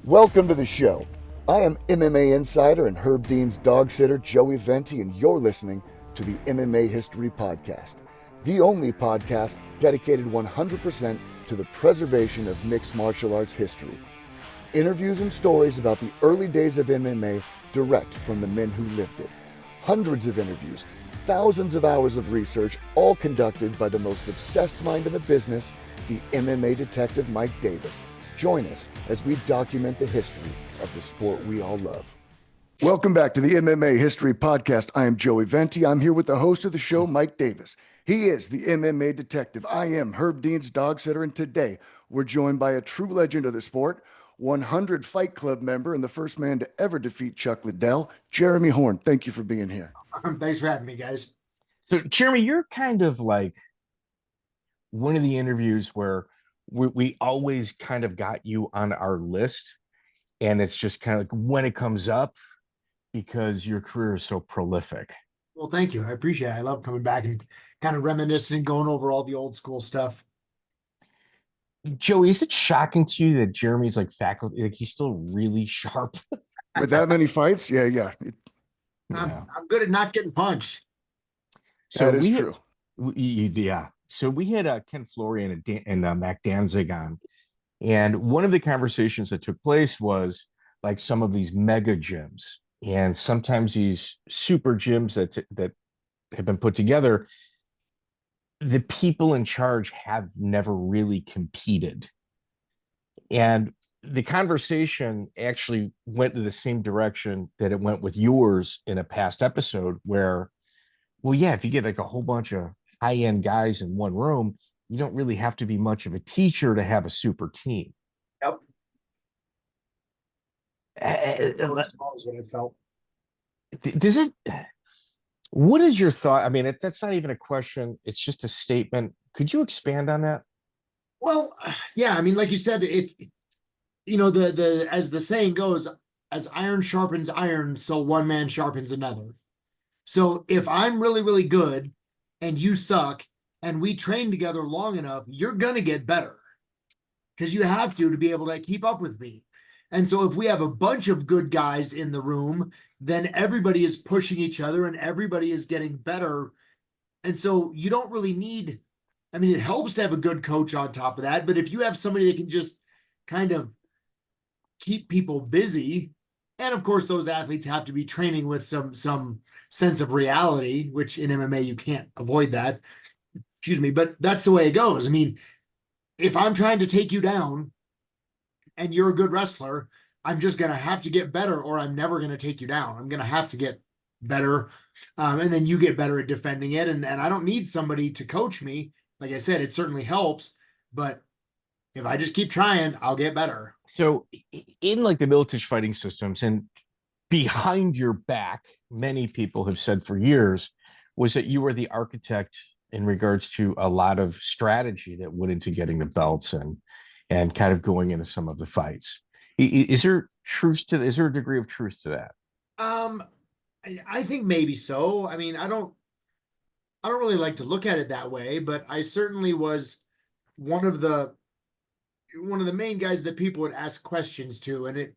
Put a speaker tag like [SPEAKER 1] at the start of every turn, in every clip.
[SPEAKER 1] Welcome to the show. I am MMA insider and Herb Dean's dog sitter, Joey Venti, and you're listening to the MMA History Podcast, the only podcast dedicated 100% to the preservation of mixed martial arts history. Interviews and stories about the early days of MMA direct from the men who lived it. Hundreds of interviews, thousands of hours of research, all conducted by the most obsessed mind in the business, the MMA detective Mike Davis. Join us as we document the history of the sport we all love. Welcome back to the MMA History Podcast. I am Joey Venti. I'm here with the host of the show, Mike Davis. He is the MMA detective. I am Herb Dean's dog sitter, and today we're joined by a true legend of the sport, 100 Fight Club member and the first man to ever defeat Chuck Liddell, Jeremy Horn. Thank you for being here.
[SPEAKER 2] Thanks for having me, guys.
[SPEAKER 3] So, Jeremy, you're kind of like one of the interviews where we always kind of got you on our list, and it's just kind of like when it comes up because your career is so prolific.
[SPEAKER 2] Well, thank you. I appreciate it. I love coming back and kind of reminiscing, going over all the old school stuff.
[SPEAKER 3] Joey, is it shocking to you that Jeremy's like faculty, like he's still really sharp?
[SPEAKER 1] With that many fights? Yeah.
[SPEAKER 2] I'm good at not getting punched.
[SPEAKER 3] So
[SPEAKER 1] that is true.
[SPEAKER 3] Yeah. So we had Ken Florian and Mac Danzig on, and one of the conversations that took place was like some of these mega gyms, and sometimes these super gyms that have been put together, the people in charge have never really competed. And the conversation actually went in the same direction that it went with yours in a past episode where, well, yeah, if you get like a whole bunch of high-end guys in one room, you don't really have to be much of a teacher to have a super team.
[SPEAKER 2] Yep. That's what I felt.
[SPEAKER 3] Does it? What is your thought? I mean, that's not even a question. It's just a statement. Could you expand on that?
[SPEAKER 2] Well, yeah. I mean, like you said, if you know the as the saying goes, as iron sharpens iron, so one man sharpens another. So if I'm really, really good and you suck and we train together long enough, you're gonna get better because you have to be able to keep up with me. And so if we have a bunch of good guys in the room, then everybody is pushing each other and everybody is getting better. And so you don't really need, I mean, it helps to have a good coach on top of that, but if you have somebody that can just kind of keep people busy, and of course those athletes have to be training with some sense of reality, which in MMA you can't avoid that. Excuse me, but that's the way it goes. I mean, if I'm trying to take you down and you're a good wrestler, I'm just going to have to get better or I'm never going to take you down. I'm going to have to get better. And then you get better at defending it. And I don't need somebody to coach me. Like I said, it certainly helps, but if I just keep trying, I'll get better.
[SPEAKER 3] So in like the Miletich Fighting Systems and behind your back, many people have said for years was that you were the architect in regards to a lot of strategy that went into getting the belts and kind of going into some of the fights. Is there truth to is there a degree of truth to that?
[SPEAKER 2] I think maybe so. I mean, I don't really like to look at it that way, but I certainly was one of the main guys that people would ask questions to, and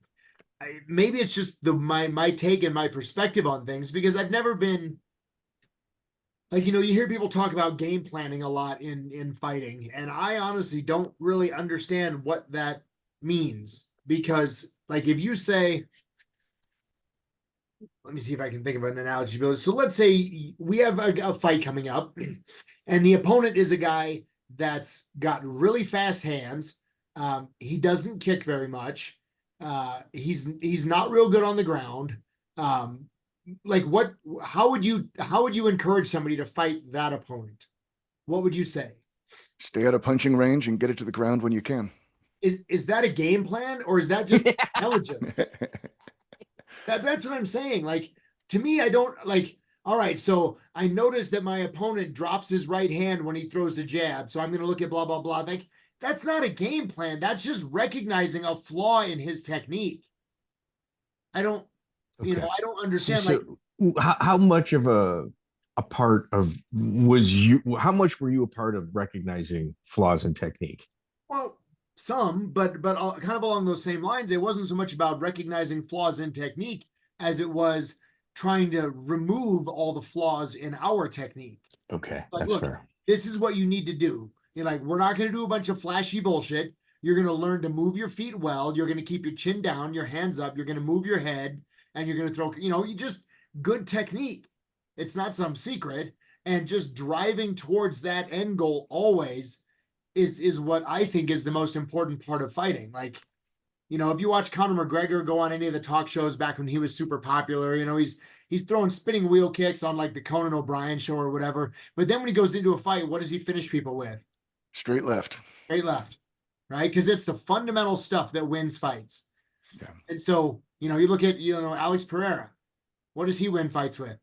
[SPEAKER 2] maybe it's just my take and my perspective on things, because I've never been like, you hear people talk about game planning a lot in fighting, and I honestly don't really understand what that means, because like if you say, let me see if I can think of an analogy. So let's say we have a fight coming up and the opponent is a guy that's got really fast hands. He doesn't kick very much. He's not real good on the ground. How would you encourage somebody to fight that opponent? What would you say?
[SPEAKER 1] Stay out of punching range and get it to the ground when you can.
[SPEAKER 2] Is that a game plan or is that just intelligence? That's what I'm saying. Like, to me, I don't like, all right, so I noticed that my opponent drops his right hand when he throws a jab. So I'm going to look at blah, blah, blah. Like, that's not a game plan. That's just recognizing a flaw in his technique. I don't understand.
[SPEAKER 3] So how much of a part of how much were you a part of recognizing flaws in technique?
[SPEAKER 2] Well, but kind of along those same lines, it wasn't so much about recognizing flaws in technique as it was trying to remove all the flaws in our technique.
[SPEAKER 3] Okay,
[SPEAKER 2] Like,
[SPEAKER 3] that's
[SPEAKER 2] look,
[SPEAKER 3] fair.
[SPEAKER 2] this is what you need to do. You're like, we're not going to do a bunch of flashy bullshit. You're going to learn to move your feet well. You're going to keep your chin down, your hands up. You're going to move your head, and you're going to throw, you just good technique. It's not some secret. And just driving towards that end goal always is what I think is the most important part of fighting. Like, if you watch Conor McGregor go on any of the talk shows back when he was super popular, he's throwing spinning wheel kicks on like the Conan O'Brien show or whatever. But then when he goes into a fight, what does he finish people with?
[SPEAKER 1] Straight left.
[SPEAKER 2] Straight left, right? Because it's the fundamental stuff that wins fights.
[SPEAKER 1] Yeah.
[SPEAKER 2] And so, you look at, Alex Pereira. What does he win fights with?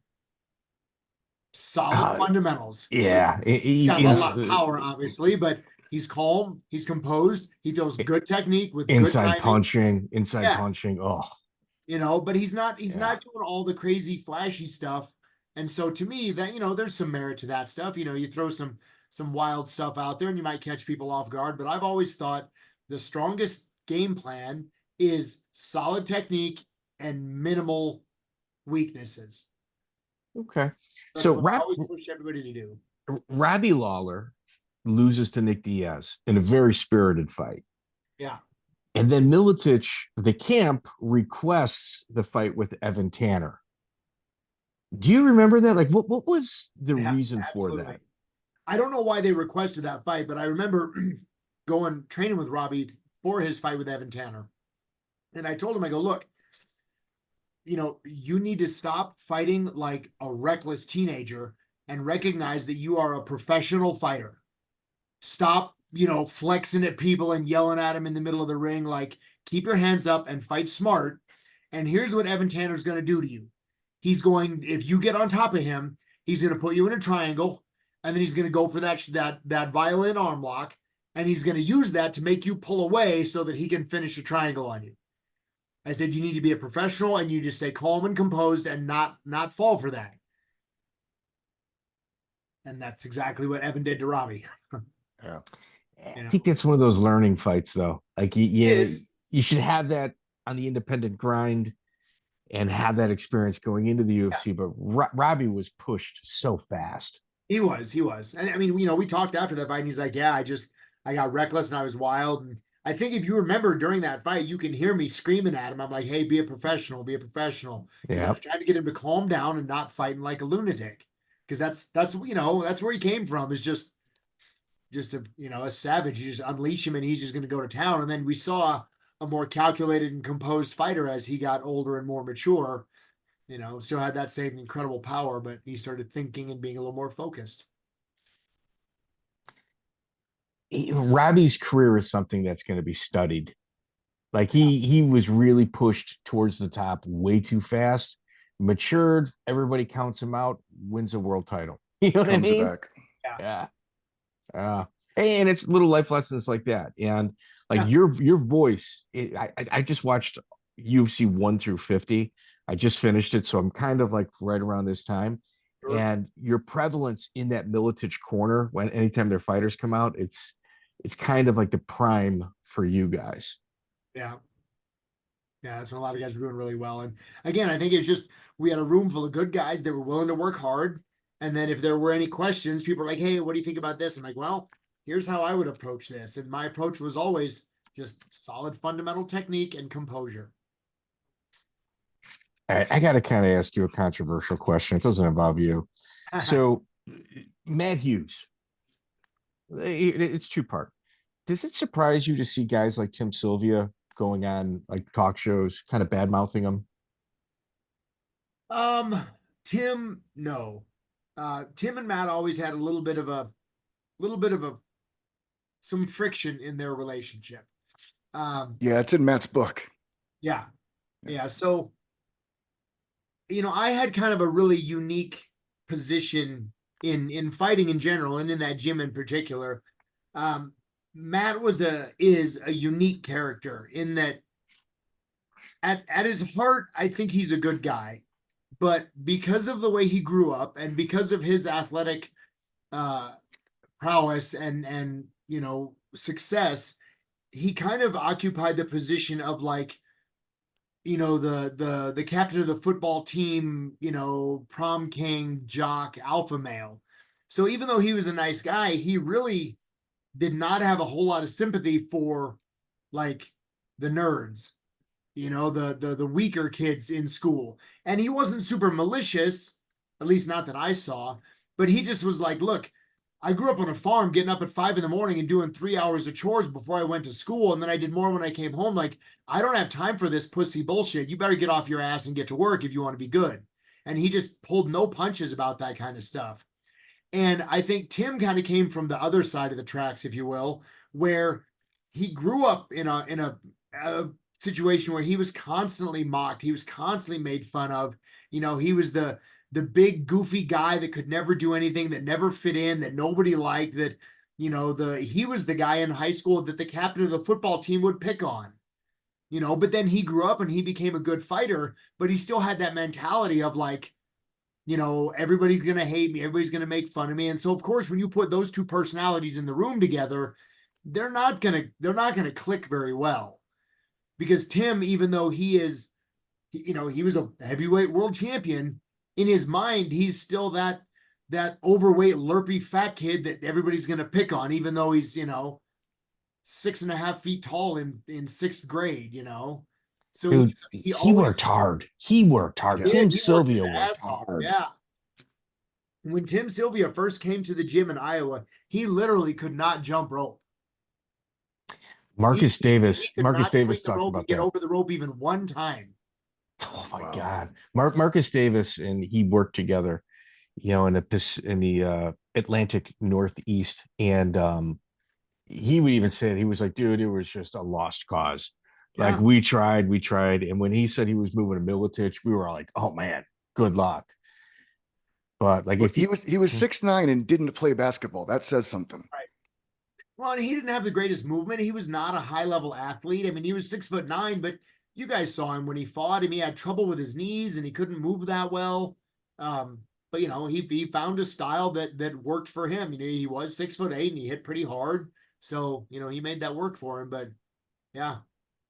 [SPEAKER 2] Solid fundamentals.
[SPEAKER 3] Yeah.
[SPEAKER 2] He's got a lot of power, obviously, but he's calm, he's composed, he throws good technique with
[SPEAKER 3] inside
[SPEAKER 2] good timing.
[SPEAKER 3] punching. Oh,
[SPEAKER 2] But he's not doing all the crazy flashy stuff. And so to me, that there's some merit to that stuff. You throw some wild stuff out there and you might catch people off guard. But I've always thought the strongest game plan is solid technique and minimal weaknesses.
[SPEAKER 3] okay.
[SPEAKER 2] That's
[SPEAKER 3] So
[SPEAKER 2] what I always push everybody to do.
[SPEAKER 3] Robbie Lawler loses to Nick Diaz in a very spirited fight.
[SPEAKER 2] Yeah.
[SPEAKER 3] And then Miletich, the camp, requests the fight with Evan Tanner. Do you remember that? Like, what was the reason
[SPEAKER 2] absolutely.
[SPEAKER 3] for that?
[SPEAKER 2] I don't know why they requested that fight, but I remember training with Robbie for his fight with Evan Tanner. And I told him, I go, look, you need to stop fighting like a reckless teenager and recognize that you are a professional fighter. Stop, flexing at people and yelling at them in the middle of the ring. Like, keep your hands up and fight smart. And here's what Evan Tanner's going to do to you. If you get on top of him, he's going to put you in a triangle, and then he's going to go for that violin arm lock, and he's going to use that to make you pull away so that he can finish a triangle on you. I said, you need to be a professional and you just stay calm and composed and not fall for that. And that's exactly what Evan did to Robbie.
[SPEAKER 3] Yeah. I think that's one of those learning fights, though. Like, you should have that on the independent grind and have that experience going into the UFC. But Robbie was pushed so fast.
[SPEAKER 2] He was. And I mean, we talked after that fight and he's like, yeah, I got reckless and I was wild. And I think if you remember during that fight, you can hear me screaming at him. I'm like, hey, be a professional. Yeah. I was trying to get him to calm down and not fighting like a lunatic. Because that's where he came from, is just a savage. You just unleash him and he's just going to go to town. And then we saw a more calculated and composed fighter as he got older and more mature, still had that same incredible power, but he started thinking and being a little more focused.
[SPEAKER 3] Robbie's career is something that's going to be studied. Like, he was really pushed towards the top way too fast, matured, everybody counts him out, wins a world title. You know what I mean?
[SPEAKER 1] Back.
[SPEAKER 3] Yeah. And it's little life lessons like that. And like your voice, I just watched UFC 1 through 50. I just finished it. So I'm kind of like right around this time. Sure. And your prevalence in that Miletich corner, when anytime their fighters come out, it's kind of like the prime for you guys.
[SPEAKER 2] Yeah. Yeah, that's when a lot of guys are doing really well. And again, I think it's just, we had a room full of good guys that were willing to work hard. And then if there were any questions, people were like, hey, what do you think about this? I'm like, well, here's how I would approach this. And my approach was always just solid fundamental technique and composure.
[SPEAKER 3] All right, I got to kind of ask you a controversial question. It doesn't involve you. So, Matt Hughes, it's two-part. Does it surprise you to see guys like Tim Sylvia going on like talk shows, kind of bad-mouthing him?
[SPEAKER 2] Tim, no. Tim and Matt always had a little bit of some friction in their relationship.
[SPEAKER 1] Yeah, it's in Matt's book.
[SPEAKER 2] Yeah. So, I had kind of a really unique position in fighting in general, and in that gym in particular. Matt is a unique character in that at his heart, I think he's a good guy. But because of the way he grew up and because of his athletic prowess and success, he kind of occupied the position of like, you know, the captain of the football team, you know, prom king, jock, alpha male. So even though he was a nice guy, he really did not have a whole lot of sympathy for like the nerds, you know, the weaker kids in school. And he wasn't super malicious, at least not that I saw, but he just was like, look, I grew up on a farm getting up at 5 a.m. and doing 3 hours of chores before I went to school. And then I did more when I came home. Like, I don't have time for this pussy bullshit. You better get off your ass and get to work if you want to be good. And he just pulled no punches about that kind of stuff. And I think Tim kind of came from the other side of the tracks, if you will, where he grew up in a situation where he was constantly mocked. He was constantly made fun of. You know, he was the big goofy guy that could never do anything, that never fit in, that nobody liked, that, you know, he was the guy in high school that the captain of the football team would pick on. You know, but then he grew up and he became a good fighter, but he still had that mentality of like, you know, everybody's going to hate me. Everybody's going to make fun of me. And so, of course, when you put those two personalities in the room together, they're not going to click very well, because Tim, even though he is, you know, he was a heavyweight world champion, in his mind, he's still that overweight, lurpy, fat kid that everybody's going to pick on, even though he's, you know, 6.5 feet tall in sixth grade, you know? So
[SPEAKER 3] Dude,
[SPEAKER 2] he
[SPEAKER 3] he worked hard. He worked hard.
[SPEAKER 1] Yeah.
[SPEAKER 3] Tim
[SPEAKER 2] he
[SPEAKER 3] Sylvia
[SPEAKER 2] worked his
[SPEAKER 3] worked
[SPEAKER 2] ass off.
[SPEAKER 3] hard.
[SPEAKER 2] Yeah. When Tim Sylvia first came to the gym in Iowa, he literally could not jump rope.
[SPEAKER 3] Marcus Davis.
[SPEAKER 2] He could
[SPEAKER 3] Marcus
[SPEAKER 2] not swing
[SPEAKER 3] Davis
[SPEAKER 2] the
[SPEAKER 3] talked
[SPEAKER 2] rope
[SPEAKER 3] about
[SPEAKER 2] and get
[SPEAKER 3] that.
[SPEAKER 2] over the rope even one time.
[SPEAKER 3] Oh my
[SPEAKER 1] Wow.
[SPEAKER 3] God. Marcus Davis and he worked together, you know, in the Atlantic Northeast. And he would even say it. He was like, dude, it was just a lost cause. Like
[SPEAKER 2] Yeah.
[SPEAKER 3] we tried. And when he said he was moving to Miletich, we were all like, oh man, good luck. But like
[SPEAKER 1] But
[SPEAKER 3] if you,
[SPEAKER 1] he was 6'9" and didn't play basketball. That says something.
[SPEAKER 2] Right. Well, and he didn't have the greatest movement. He was not a high level athlete. I mean, he was 6'9", but you guys saw him when he fought him. He had trouble with his knees and he couldn't move that well. But you know, he found a style that worked for him. You know, he was 6'8" and he hit pretty hard. So, you know, he made that work for him. But yeah,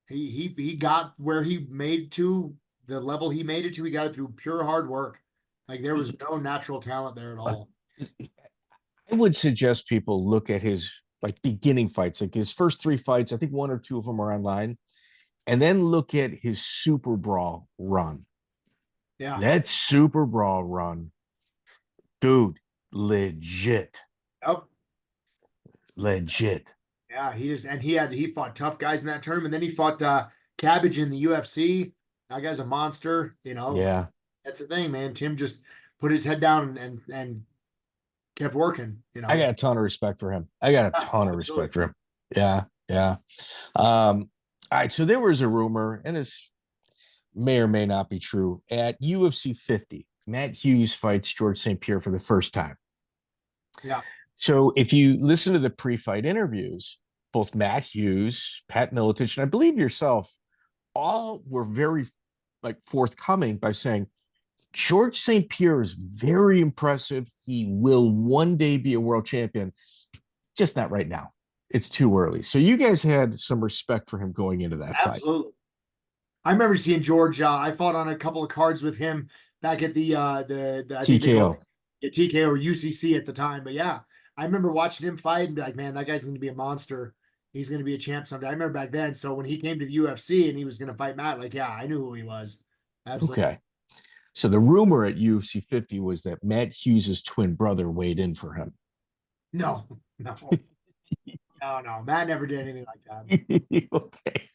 [SPEAKER 2] he got where he made to the level he made it to. He got it through pure hard work. Like there was no natural talent there at all.
[SPEAKER 3] I would suggest people look at his like beginning fights, like his first 3 fights. I think 1 or 2 of them are online, and then look at his Super Brawl run.
[SPEAKER 2] Yeah.
[SPEAKER 3] That Super Brawl run, dude, legit.
[SPEAKER 2] Yep.
[SPEAKER 3] Legit.
[SPEAKER 2] Yeah, he fought tough guys in that tournament. Then he fought Cabbage in the UFC. That guy's a monster, you know.
[SPEAKER 3] Yeah.
[SPEAKER 2] That's the thing, man. Tim just put his head down and kept working, you know.
[SPEAKER 3] I got a ton of respect for him. I got a ton of respect for him. Yeah. Yeah. All right. So there was a rumor, and this may or may not be true. At UFC 50, Matt Hughes fights George St. Pierre for the first time.
[SPEAKER 2] Yeah.
[SPEAKER 3] So if you listen to the pre-fight interviews, both Matt Hughes, Pat Miletich, and I believe yourself, all were very like forthcoming by saying George St. Pierre is very impressive. He will one day be a world champion, just not right now. It's too early. So you guys had some respect for him going into that fight.
[SPEAKER 2] Absolutely. I remember seeing George. I fought on a couple of cards with him back at the I think they
[SPEAKER 3] TKO.
[SPEAKER 2] called it TKO or UCC at the time. But yeah, I remember watching him fight and be like, man, that guy's going to be a monster. He's going to be a champ someday. I remember back then. So when he came to the UFC and he was going to fight Matt, like, yeah, I knew who he was. Absolutely.
[SPEAKER 3] Okay. So the rumor at UFC 50 was that Matt Hughes' twin brother weighed in for him.
[SPEAKER 2] No. No. Matt never did anything like that.
[SPEAKER 3] Okay.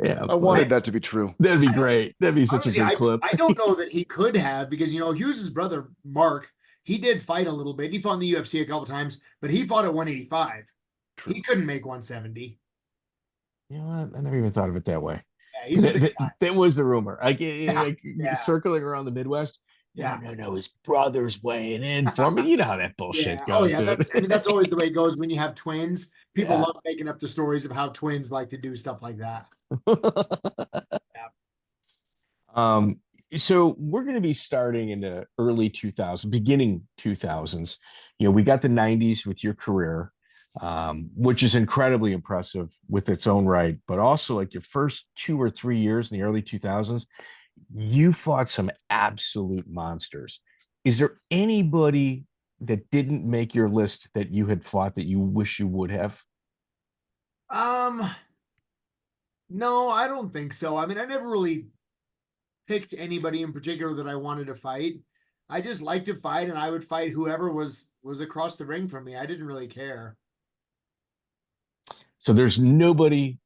[SPEAKER 3] Yeah.
[SPEAKER 1] I wanted that to be true.
[SPEAKER 3] That'd be great. That'd be such
[SPEAKER 2] Honestly,
[SPEAKER 3] a good clip.
[SPEAKER 2] I don't know that he could have, because, you know, Hughes' brother, Mark, he did fight a little bit. He fought in the UFC a couple times, but he fought at 185.
[SPEAKER 1] True.
[SPEAKER 2] He couldn't make 170.
[SPEAKER 3] You know what? I never even thought of it that way.
[SPEAKER 2] Yeah, he's a big guy.
[SPEAKER 3] That was the rumor. Like
[SPEAKER 2] Yeah.
[SPEAKER 3] circling around the Midwest.
[SPEAKER 2] Yeah.
[SPEAKER 3] No. His brother's weighing in for me. You know how that bullshit goes, dude.
[SPEAKER 2] That's always the way it goes when you have twins. People
[SPEAKER 3] Yeah.
[SPEAKER 2] love making up the stories of how twins like to do stuff like that.
[SPEAKER 3] So we're going to be starting in the early 2000s, beginning 2000s. You know, we got the 90s with your career. which is incredibly impressive with its own right. But also, like your first 2 or 3 years in the early 2000s, you fought some absolute monsters. Is there anybody that didn't make your list that you had fought that you wish you would have?
[SPEAKER 2] No, I don't think so. I mean, I never really picked anybody in particular that I wanted to fight. I just like to fight, and I would fight whoever was across the ring from me. I didn't really care.
[SPEAKER 3] So there's nobody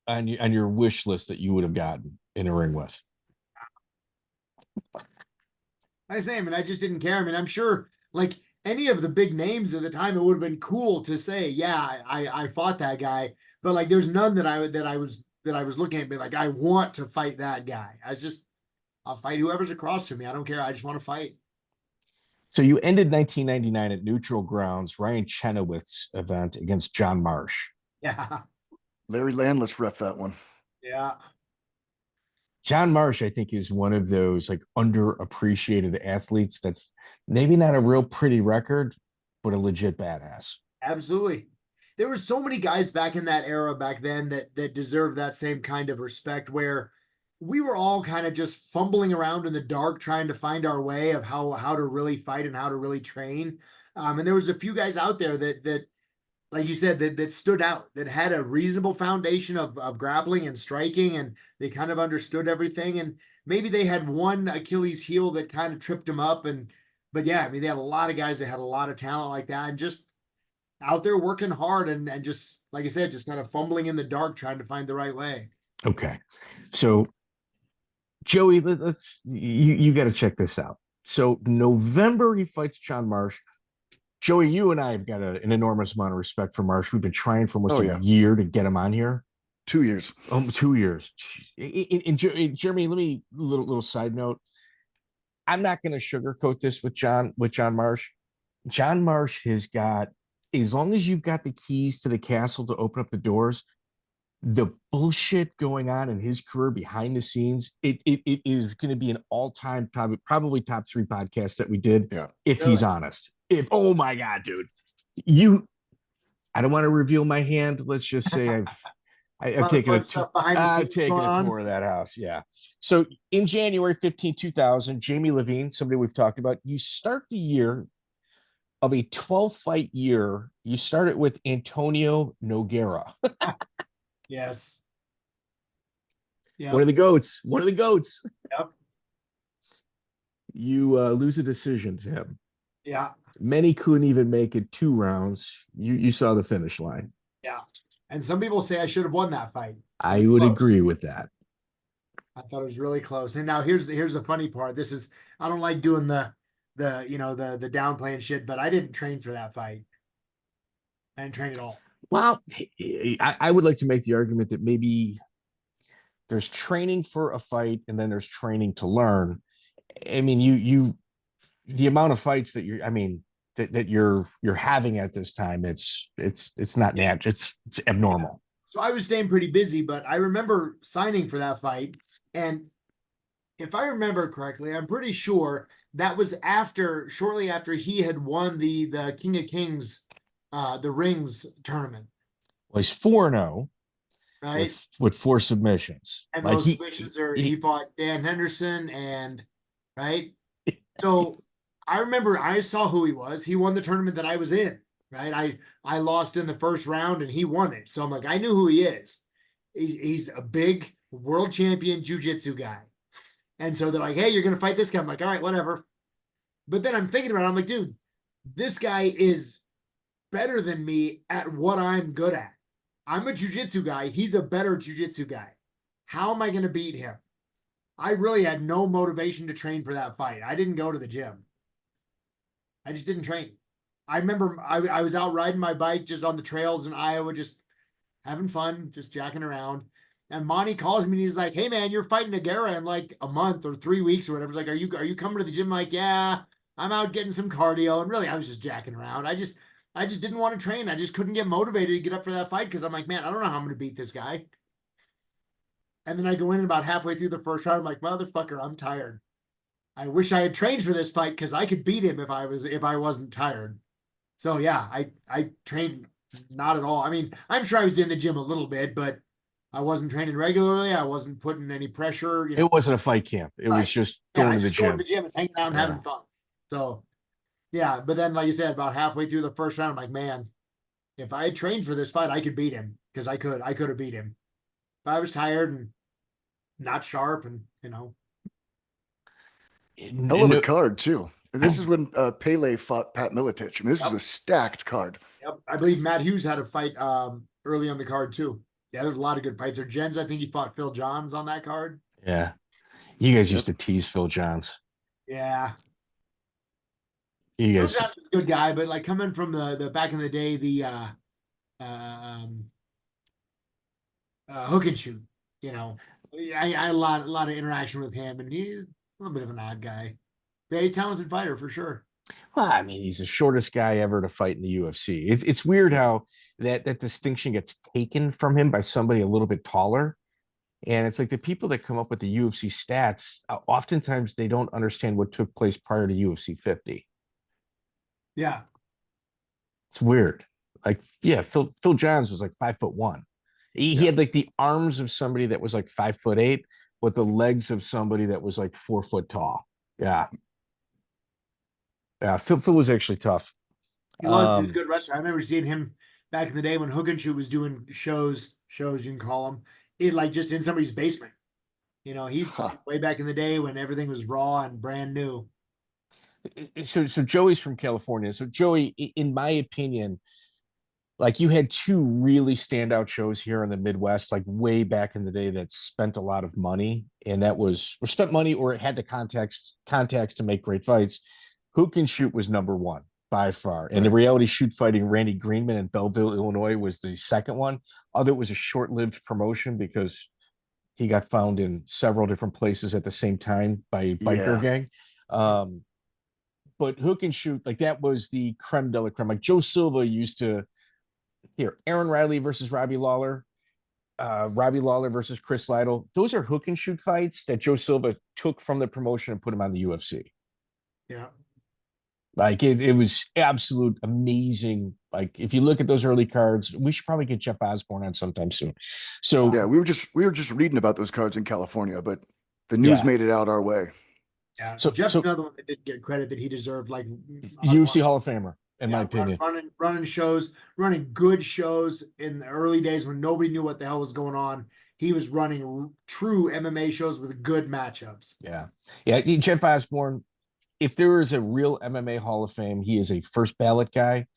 [SPEAKER 3] on your wish list that you would have gotten in a ring with.
[SPEAKER 2] I say, I mean, I just didn't care. I mean, I'm sure like any of the big names at the time, it would have been cool to say, yeah, I fought that guy. But like, there's none that I was looking at, be like, I want to fight that guy. I'll fight whoever's across from me. I don't care. I just want to fight.
[SPEAKER 3] So you ended 1999 at Neutral Grounds, Ryan Chenoweth's event against John Marsh.
[SPEAKER 2] Yeah.
[SPEAKER 1] Larry Landless ref that one.
[SPEAKER 2] Yeah.
[SPEAKER 3] John Marsh, I think, is one of those like underappreciated athletes that's maybe not a real pretty record, but a legit badass.
[SPEAKER 2] Absolutely. There were so many guys back in that era back then that deserved that same kind of respect, where we were all kind of just fumbling around in the dark trying to find our way of how to really fight and how to really train. And there was a few guys out there that like you said, that stood out, that had a reasonable foundation of grappling and striking, and they kind of understood everything. And maybe they had one Achilles heel that kind of tripped them up. But yeah, I mean, they had a lot of guys that had a lot of talent like that, and just out there working hard and just, like I said, just kind of fumbling in the dark, trying to find the right way.
[SPEAKER 3] Okay. So Joey, you got to check this out. So November, he fights John Marsh. Joey, you and I have got an enormous amount of respect for Marsh. We've been trying for almost a year to get him on here.
[SPEAKER 1] 2 years.
[SPEAKER 3] 2 years. And Jeremy, let me little side note. I'm not going to sugarcoat this with John Marsh. John Marsh has got, as long as you've got the keys to the castle to open up the doors, the bullshit going on in his career behind the scenes, it is going to be an all-time probably top 3 podcast that we did.
[SPEAKER 1] Yeah.
[SPEAKER 3] If really? He's honest. Oh my God, dude. I don't want to reveal my hand. Let's just say I've taken a tour of that house. Yeah. So in January 15, 2000, Jamie Levine, somebody we've talked about, you start the year of a 12-fight year. You start it with Antonio Nogueira.
[SPEAKER 2] Yes.
[SPEAKER 3] Yep. One of the goats.
[SPEAKER 2] Yep.
[SPEAKER 3] You lose a decision to him.
[SPEAKER 2] Yeah.
[SPEAKER 3] Many couldn't even make it 2 rounds. You saw the finish line.
[SPEAKER 2] Yeah. And some people say I should have won that fight.
[SPEAKER 3] I would agree with that.
[SPEAKER 2] I thought it was really close. And now here's the funny part. This is, I don't like doing the downplaying shit, but I didn't train for that fight. I didn't train at all.
[SPEAKER 3] Well, I would like to make the argument that maybe there's training for a fight and then there's training to learn. I mean, the amount of fights that you're having at this time, it's not natural. It's abnormal.
[SPEAKER 2] So I was staying pretty busy, but I remember signing for that fight. And if I remember correctly, I'm pretty sure that was shortly after he had won the King of Kings, the rings tournament.
[SPEAKER 3] Well, he's 4-0,
[SPEAKER 2] right?
[SPEAKER 3] With 4 submissions.
[SPEAKER 2] And like those submissions he fought Dan Henderson right. So I remember I saw who he was. He won the tournament that I was in, right? I lost in the first round and he won it. So I'm like, I knew who he is. He's a big world champion jiu-jitsu guy. And so they're like, hey, you're going to fight this guy. I'm like, all right, whatever. But then I'm thinking about it. I'm like, dude, this guy is better than me at what I'm good at. I'm a jiu-jitsu guy. He's a better jiu-jitsu guy. How am I going to beat him? I really had no motivation to train for that fight. I didn't go to the gym. I just didn't train. I remember I was out riding my bike just on the trails in Iowa, just having fun, just jacking around. And Monty calls me and he's like, hey man, you're fighting Nogueira in like a month or 3 weeks or whatever. He's like, are you coming to the gym? I'm like, yeah, I'm out getting some cardio. And really, I was just jacking around. I just didn't want to train. I just couldn't get motivated to get up for that fight because I'm like, man, I don't know how I'm going to beat this guy. And then I go in and about halfway through the first round, I'm like, motherfucker, I'm tired. I wish I had trained for this fight because I could beat him if I wasn't tired. So yeah, I trained not at all. I mean, I'm sure I was in the gym a little bit, but I wasn't training regularly. I wasn't putting any pressure,
[SPEAKER 3] It wasn't a fight camp. It was
[SPEAKER 2] Right.
[SPEAKER 3] just
[SPEAKER 2] Yeah,
[SPEAKER 3] going
[SPEAKER 2] I
[SPEAKER 3] to the
[SPEAKER 2] just go to
[SPEAKER 3] gym.
[SPEAKER 2] the gym and hanging out and
[SPEAKER 3] Yeah.
[SPEAKER 2] having fun. So yeah, but then like you said, about halfway through the first round, I'm like, man, if I had trained for this fight, I could beat him because I could have beat him. But I was tired and not sharp, and
[SPEAKER 1] Hell of a
[SPEAKER 3] No,
[SPEAKER 1] card too. And this is when Pele fought Pat Miletich. I mean, this was
[SPEAKER 2] Yep.
[SPEAKER 1] a stacked card.
[SPEAKER 2] Yep. I believe Matt Hughes had a fight early on the card too. Yeah, there's a lot of good fights. Or Jens, I think he fought Phil Johns on that card.
[SPEAKER 3] yeah. You guys used
[SPEAKER 1] Yep.
[SPEAKER 3] to tease Phil Johns.
[SPEAKER 2] Yeah.
[SPEAKER 3] You
[SPEAKER 2] Phil
[SPEAKER 3] guys,
[SPEAKER 2] Johns is a good guy, but like coming from the back in the day, the um hook and shoot, I had a lot of interaction with him, and he's a little bit of an odd guy. Yeah, he's a talented fighter for sure.
[SPEAKER 3] well, I mean, he's the shortest guy ever to fight in the UFC. It's weird how that distinction gets taken from him by somebody a little bit taller. And it's like the people that come up with the UFC stats, oftentimes they don't understand what took place prior to UFC 50.
[SPEAKER 2] Yeah.
[SPEAKER 3] It's weird. Like, yeah, Phil Johns was like 5'1". He had like the arms of somebody that was like 5'8", but the legs of somebody that was like 4 foot tall. Yeah. Yeah. Phil was actually tough.
[SPEAKER 2] He's a good wrestler. I remember seeing him back in the day when Hook and Shoot was doing shows you can call them, it like just in somebody's basement. He's way back in the day when everything was raw and brand new.
[SPEAKER 3] So Joey's from California. So Joey, in my opinion, like you had two really standout shows here in the Midwest, like way back in the day that spent a lot of money, and that was or spent money or it had the contacts to make great fights. Hook and Shoot was number one by far, and the reality shoot fighting Randy Greenman in Belleville, Illinois, was the second one. Although it was a short-lived promotion because he got found in several different places at the same time by a biker gang. But Hook and Shoot, like that was the creme de la creme. Like Joe Silva used to here, Aaron Riley versus Robbie Lawler, Robbie Lawler versus Chris Lytle. Those are hook and shoot fights that Joe Silva took from the promotion and put him on the UFC.
[SPEAKER 2] Yeah.
[SPEAKER 3] Like it was absolute amazing. Like if you look at those early cards, we should probably get Jeff Osborne on sometime soon. So
[SPEAKER 1] yeah, we were just reading about those cards in California, but the news made it out our way.
[SPEAKER 2] Yeah. So Jeff's another one that didn't get credit that he deserved. Like
[SPEAKER 3] UFC Hall of Famer, in my opinion.
[SPEAKER 2] Running shows, running good shows in the early days when nobody knew what the hell was going on. He was running true MMA shows with good matchups.
[SPEAKER 3] Yeah. Yeah. Jeff Osborne, if there is a real MMA Hall of Fame, he is a first ballot guy,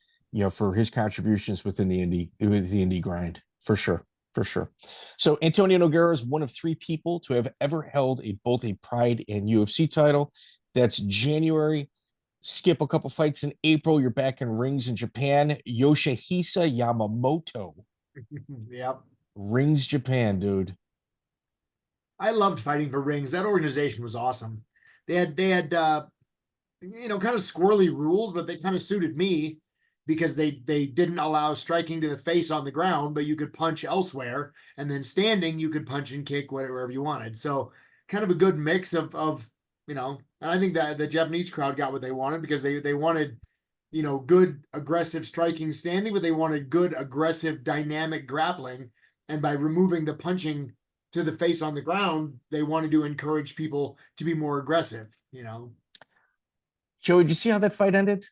[SPEAKER 3] for his contributions within the indie grind, for sure. For sure. So Antonio Nogueira is one of three people to have ever held both a Pride and UFC title. That's January. Skip a couple fights in April. You're back in rings in Japan. Yoshihisa Yamamoto.
[SPEAKER 2] Yep.
[SPEAKER 3] Rings Japan, dude.
[SPEAKER 2] I loved fighting for rings. That organization was awesome. They had kind of squirrely rules, but they kind of suited me because they didn't allow striking to the face on the ground, but you could punch elsewhere, and then standing you could punch and kick wherever you wanted. So kind of a good mix of and I think that the Japanese crowd got what they wanted because they wanted good aggressive striking standing, but they wanted good aggressive dynamic grappling, and by removing the punching to the face on the ground, they wanted to encourage people to be more aggressive.
[SPEAKER 3] Joey, did you see how that fight ended?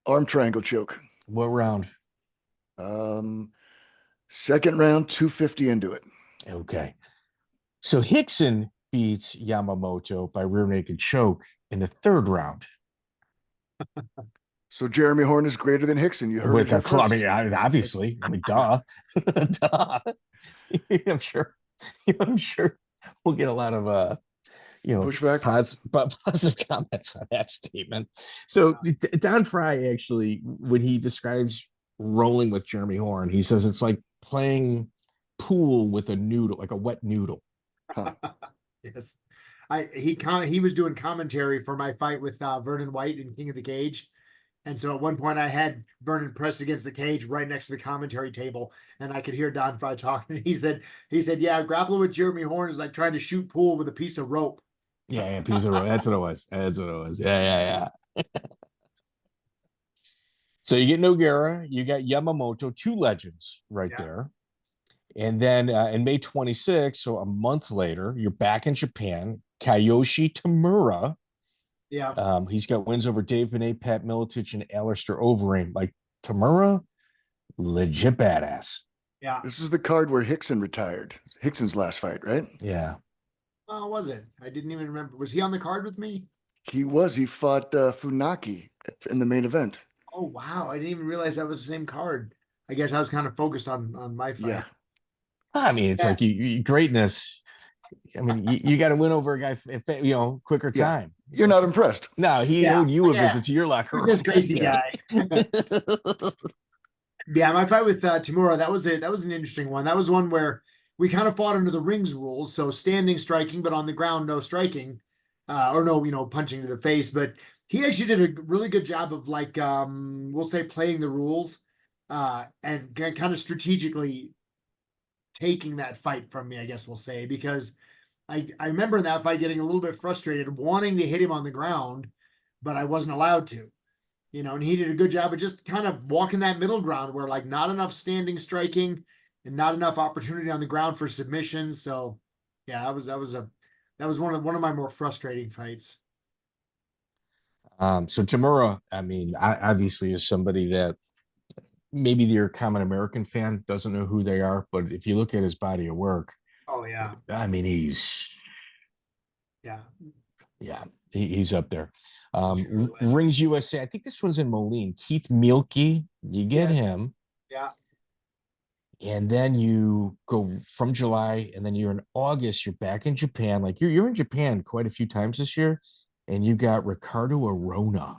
[SPEAKER 1] Arm triangle choke.
[SPEAKER 3] What round?
[SPEAKER 1] Second round, 250 into it.
[SPEAKER 3] Okay. So Hickson beats Yamamoto by rear naked choke in the third round.
[SPEAKER 1] So Jeremy Horn is greater than Hickson. You heard
[SPEAKER 3] with
[SPEAKER 1] it
[SPEAKER 3] a, I mean, obviously, duh. Duh. I'm sure we'll get a lot of
[SPEAKER 1] pushback,
[SPEAKER 3] positive comments on that statement. So Don Frye actually, when he describes rolling with Jeremy Horn, he says it's like playing pool with a noodle, like a wet noodle.
[SPEAKER 2] Huh. Yes. He was doing commentary for my fight with Vernon White in King of the Cage. And so at one point I had Vernon pressed against the cage right next to the commentary table, and I could hear Don Frye talking. He said, yeah, grappling with Jeremy Horn is like trying to shoot pool with a piece of rope.
[SPEAKER 3] Yeah, piece of rope. That's what it was. Yeah. So you get Nogueira, you got Yamamoto, two legends right there. And then in May 26th, so a month later, you're back in Japan. Kiyosho Tamura.
[SPEAKER 2] Yeah.
[SPEAKER 3] He's got wins over Dave Benet, Pat Miletich, and Alistair Overeem. Like Tamura, legit badass.
[SPEAKER 2] Yeah.
[SPEAKER 1] This was the card where Hickson retired. Hickson's last fight, right?
[SPEAKER 3] Yeah.
[SPEAKER 2] Oh, was it? I didn't even remember. Was he on the card with me?
[SPEAKER 1] He was. He fought Funaki in the main event.
[SPEAKER 2] Oh, wow. I didn't even realize that was the same card. I guess I was kind of focused on my fight.
[SPEAKER 1] Yeah.
[SPEAKER 3] I mean, it's like greatness. I mean, you got to win over a guy, quicker time.
[SPEAKER 1] You're not impressed.
[SPEAKER 3] No, he owed you a visit to your locker room.
[SPEAKER 2] This crazy guy. Yeah, my fight with Tamura, that was an interesting one. That was one where we kind of fought under the rings rules, so standing striking, but on the ground, no striking, or no, punching to the face. But he actually did a really good job of we'll say playing the rules, and kind of strategically taking that fight from me, I guess we'll say, because I remember in that fight getting a little bit frustrated, wanting to hit him on the ground, but I wasn't allowed to. And he did a good job of just kind of walking that middle ground where not enough standing striking and not enough opportunity on the ground for submissions. So yeah, that was one of my more frustrating fights.
[SPEAKER 3] So Tamura, I mean, obviously is somebody that maybe your common American fan doesn't know who they are, but if you look at his body of work,
[SPEAKER 2] oh yeah,
[SPEAKER 3] I mean, he's he's up there. Rings USA. I think this one's in Moline. Keith Mielke, you get him.
[SPEAKER 2] Yeah.
[SPEAKER 3] And then you go from July, and then you're in August. You're back in Japan. Like you're in Japan quite a few times this year, and you got Ricardo Arona.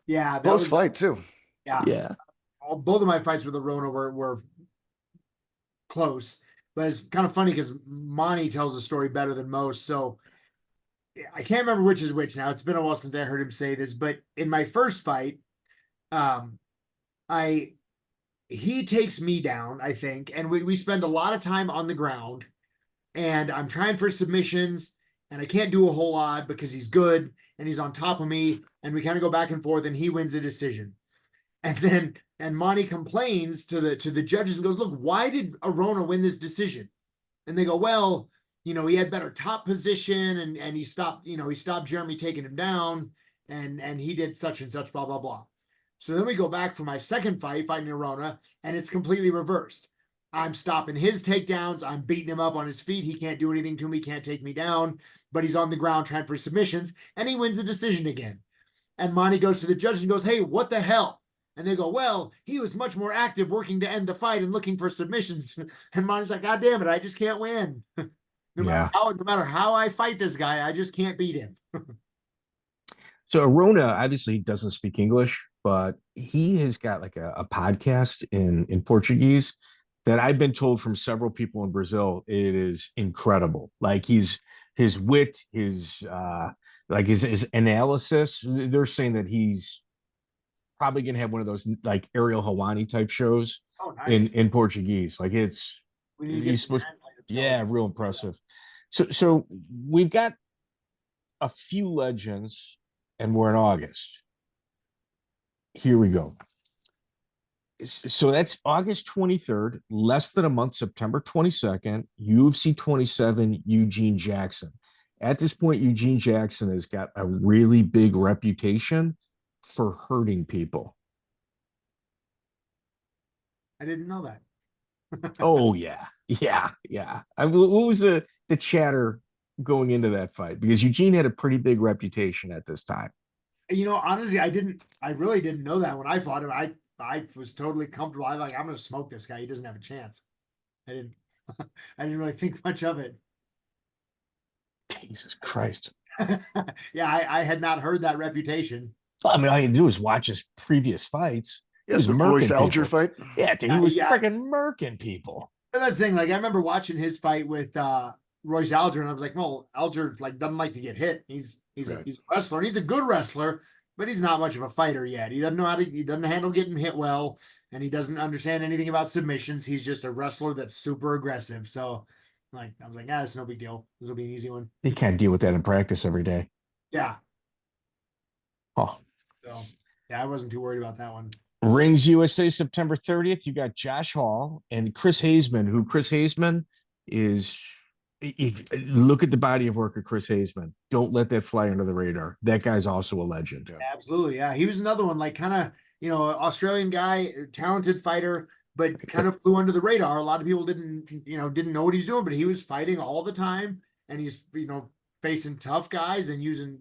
[SPEAKER 2] Yeah,
[SPEAKER 1] close fight too.
[SPEAKER 2] Yeah. Both of my fights with Arona were close, but it's kind of funny because Monty tells the story better than most. So I can't remember which is which now. It's been a while since I heard him say this, but in my first fight, he takes me down, I think, and we spend a lot of time on the ground, and I'm trying for submissions, and I can't do a whole lot because he's good and he's on top of me, and we kind of go back and forth, and he wins a decision. And Monty complains to the judges and goes, "Look, why did Arona win this decision?" And they go, "Well, he had better top position, and he stopped Jeremy taking him down, and he did such and such, blah, blah, blah." So then we go back for my second fight, fighting Arona, and it's completely reversed. I'm stopping his takedowns. I'm beating him up on his feet. He can't do anything to me, can't take me down, but he's on the ground trying for submissions, and he wins the decision again. And Monty goes to the judge and goes, "Hey, what the hell?" And they go, "Well, he was much more active working to end the fight and looking for submissions." And Monty's like, "God damn it, I just can't win. No matter how I fight this guy, I just can't beat him."
[SPEAKER 3] So Arona obviously doesn't speak English, but he has got like a podcast in Portuguese that I've been told from several people in Brazil. It is incredible. Like his wit, his analysis. They're saying that he's probably gonna have one of those like Ariel Hawani type shows in Portuguese. Like he's supposed, real impressive. So we've got a few legends, and we're in August. Here we go. So that's August 23rd, less than a month, September 22nd, UFC 27, Eugene Jackson. At this point, Eugene Jackson has got a really big reputation for hurting people.
[SPEAKER 2] I didn't know that.
[SPEAKER 3] Oh, yeah. What was the chatter going into that fight? Because Eugene had a pretty big reputation at this time.
[SPEAKER 2] Honestly, I really didn't know that when I fought him. I was totally comfortable. I'm going to smoke this guy. He doesn't have a chance. I didn't really think much of it.
[SPEAKER 3] Jesus Christ.
[SPEAKER 2] Yeah, I had not heard that reputation.
[SPEAKER 3] Well, I mean, all you do is watch his previous fights.
[SPEAKER 1] He was the Royce Alger fight.
[SPEAKER 3] Yeah, dude, he was freaking murking people.
[SPEAKER 2] But that's the thing. Like, I remember watching his fight with Royce Alger, and I was like, "Well, Alger doesn't like to get hit. He's a wrestler, and he's a good wrestler, but he's not much of a fighter yet. He doesn't handle getting hit well, and he doesn't understand anything about submissions. He's just a wrestler that's super aggressive." So, I was like, "It's no big deal. This will be an easy one."
[SPEAKER 3] He can't deal with that in practice every day.
[SPEAKER 2] Yeah.
[SPEAKER 3] Oh,
[SPEAKER 2] So yeah, I wasn't too worried about that one.
[SPEAKER 3] Rings USA September 30th. You got Josh Hall and Chris Haseman, who Chris Haseman is. If look at the body of work of Chris Haseman, don't let that fly under the radar. That guy's also a legend.
[SPEAKER 2] Yeah. Absolutely, yeah. He was another one, like kind of Australian guy, talented fighter, but kind of flew under the radar. A lot of people didn't know what he's doing, but he was fighting all the time, and he's facing tough guys and using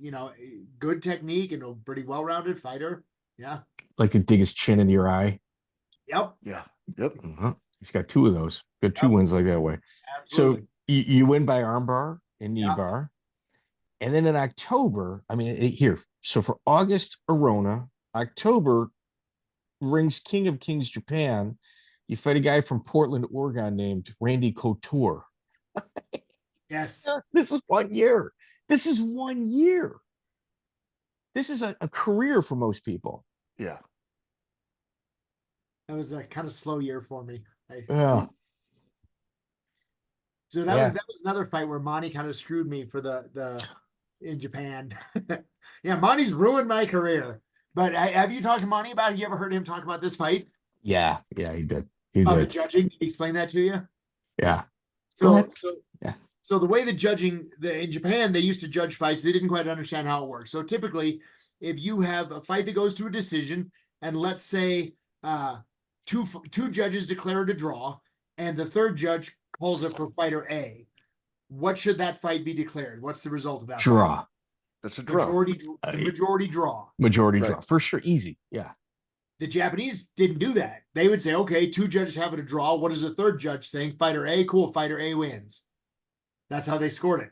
[SPEAKER 2] good technique and a pretty well-rounded fighter. Yeah.
[SPEAKER 3] Like to dig his chin into your eye.
[SPEAKER 2] Yep.
[SPEAKER 1] Yeah. Yep.
[SPEAKER 3] He's got two of those. Got two wins like that way.
[SPEAKER 2] Absolutely.
[SPEAKER 3] So you win by armbar and knee
[SPEAKER 2] Yeah.
[SPEAKER 3] bar. And then in October, here. So for August, Arona, October, rings King of Kings Japan. You fight a guy from Portland, Oregon named Randy Couture.
[SPEAKER 2] Yes.
[SPEAKER 3] This is 1 year. This is 1 year. This is a career for most people.
[SPEAKER 1] Yeah.
[SPEAKER 2] That was a kind of slow year for me.
[SPEAKER 3] Yeah.
[SPEAKER 2] So that was another fight where Monty kind of screwed me for the in Japan. Yeah, Monty's ruined my career. But have you talked to Monty about it? You ever heard him talk about this fight?
[SPEAKER 3] Yeah, he did.
[SPEAKER 2] The judging. Did he explain that to you?
[SPEAKER 3] Yeah.
[SPEAKER 2] So the way the judging in Japan, they used to judge fights. They didn't quite understand how it works. So typically, if you have a fight that goes to a decision, and let's say two judges declare it a draw, and the third judge calls it for fighter A, what should that fight be declared? What's the result of that
[SPEAKER 3] draw?
[SPEAKER 2] Fight?
[SPEAKER 1] That's a draw.
[SPEAKER 2] Majority draw.
[SPEAKER 3] Majority draw for sure. Easy. Yeah.
[SPEAKER 2] The Japanese didn't do that. They would say, okay, two judges have it a draw. What does the third judge think? Fighter A, cool. Fighter A wins. That's how they scored it.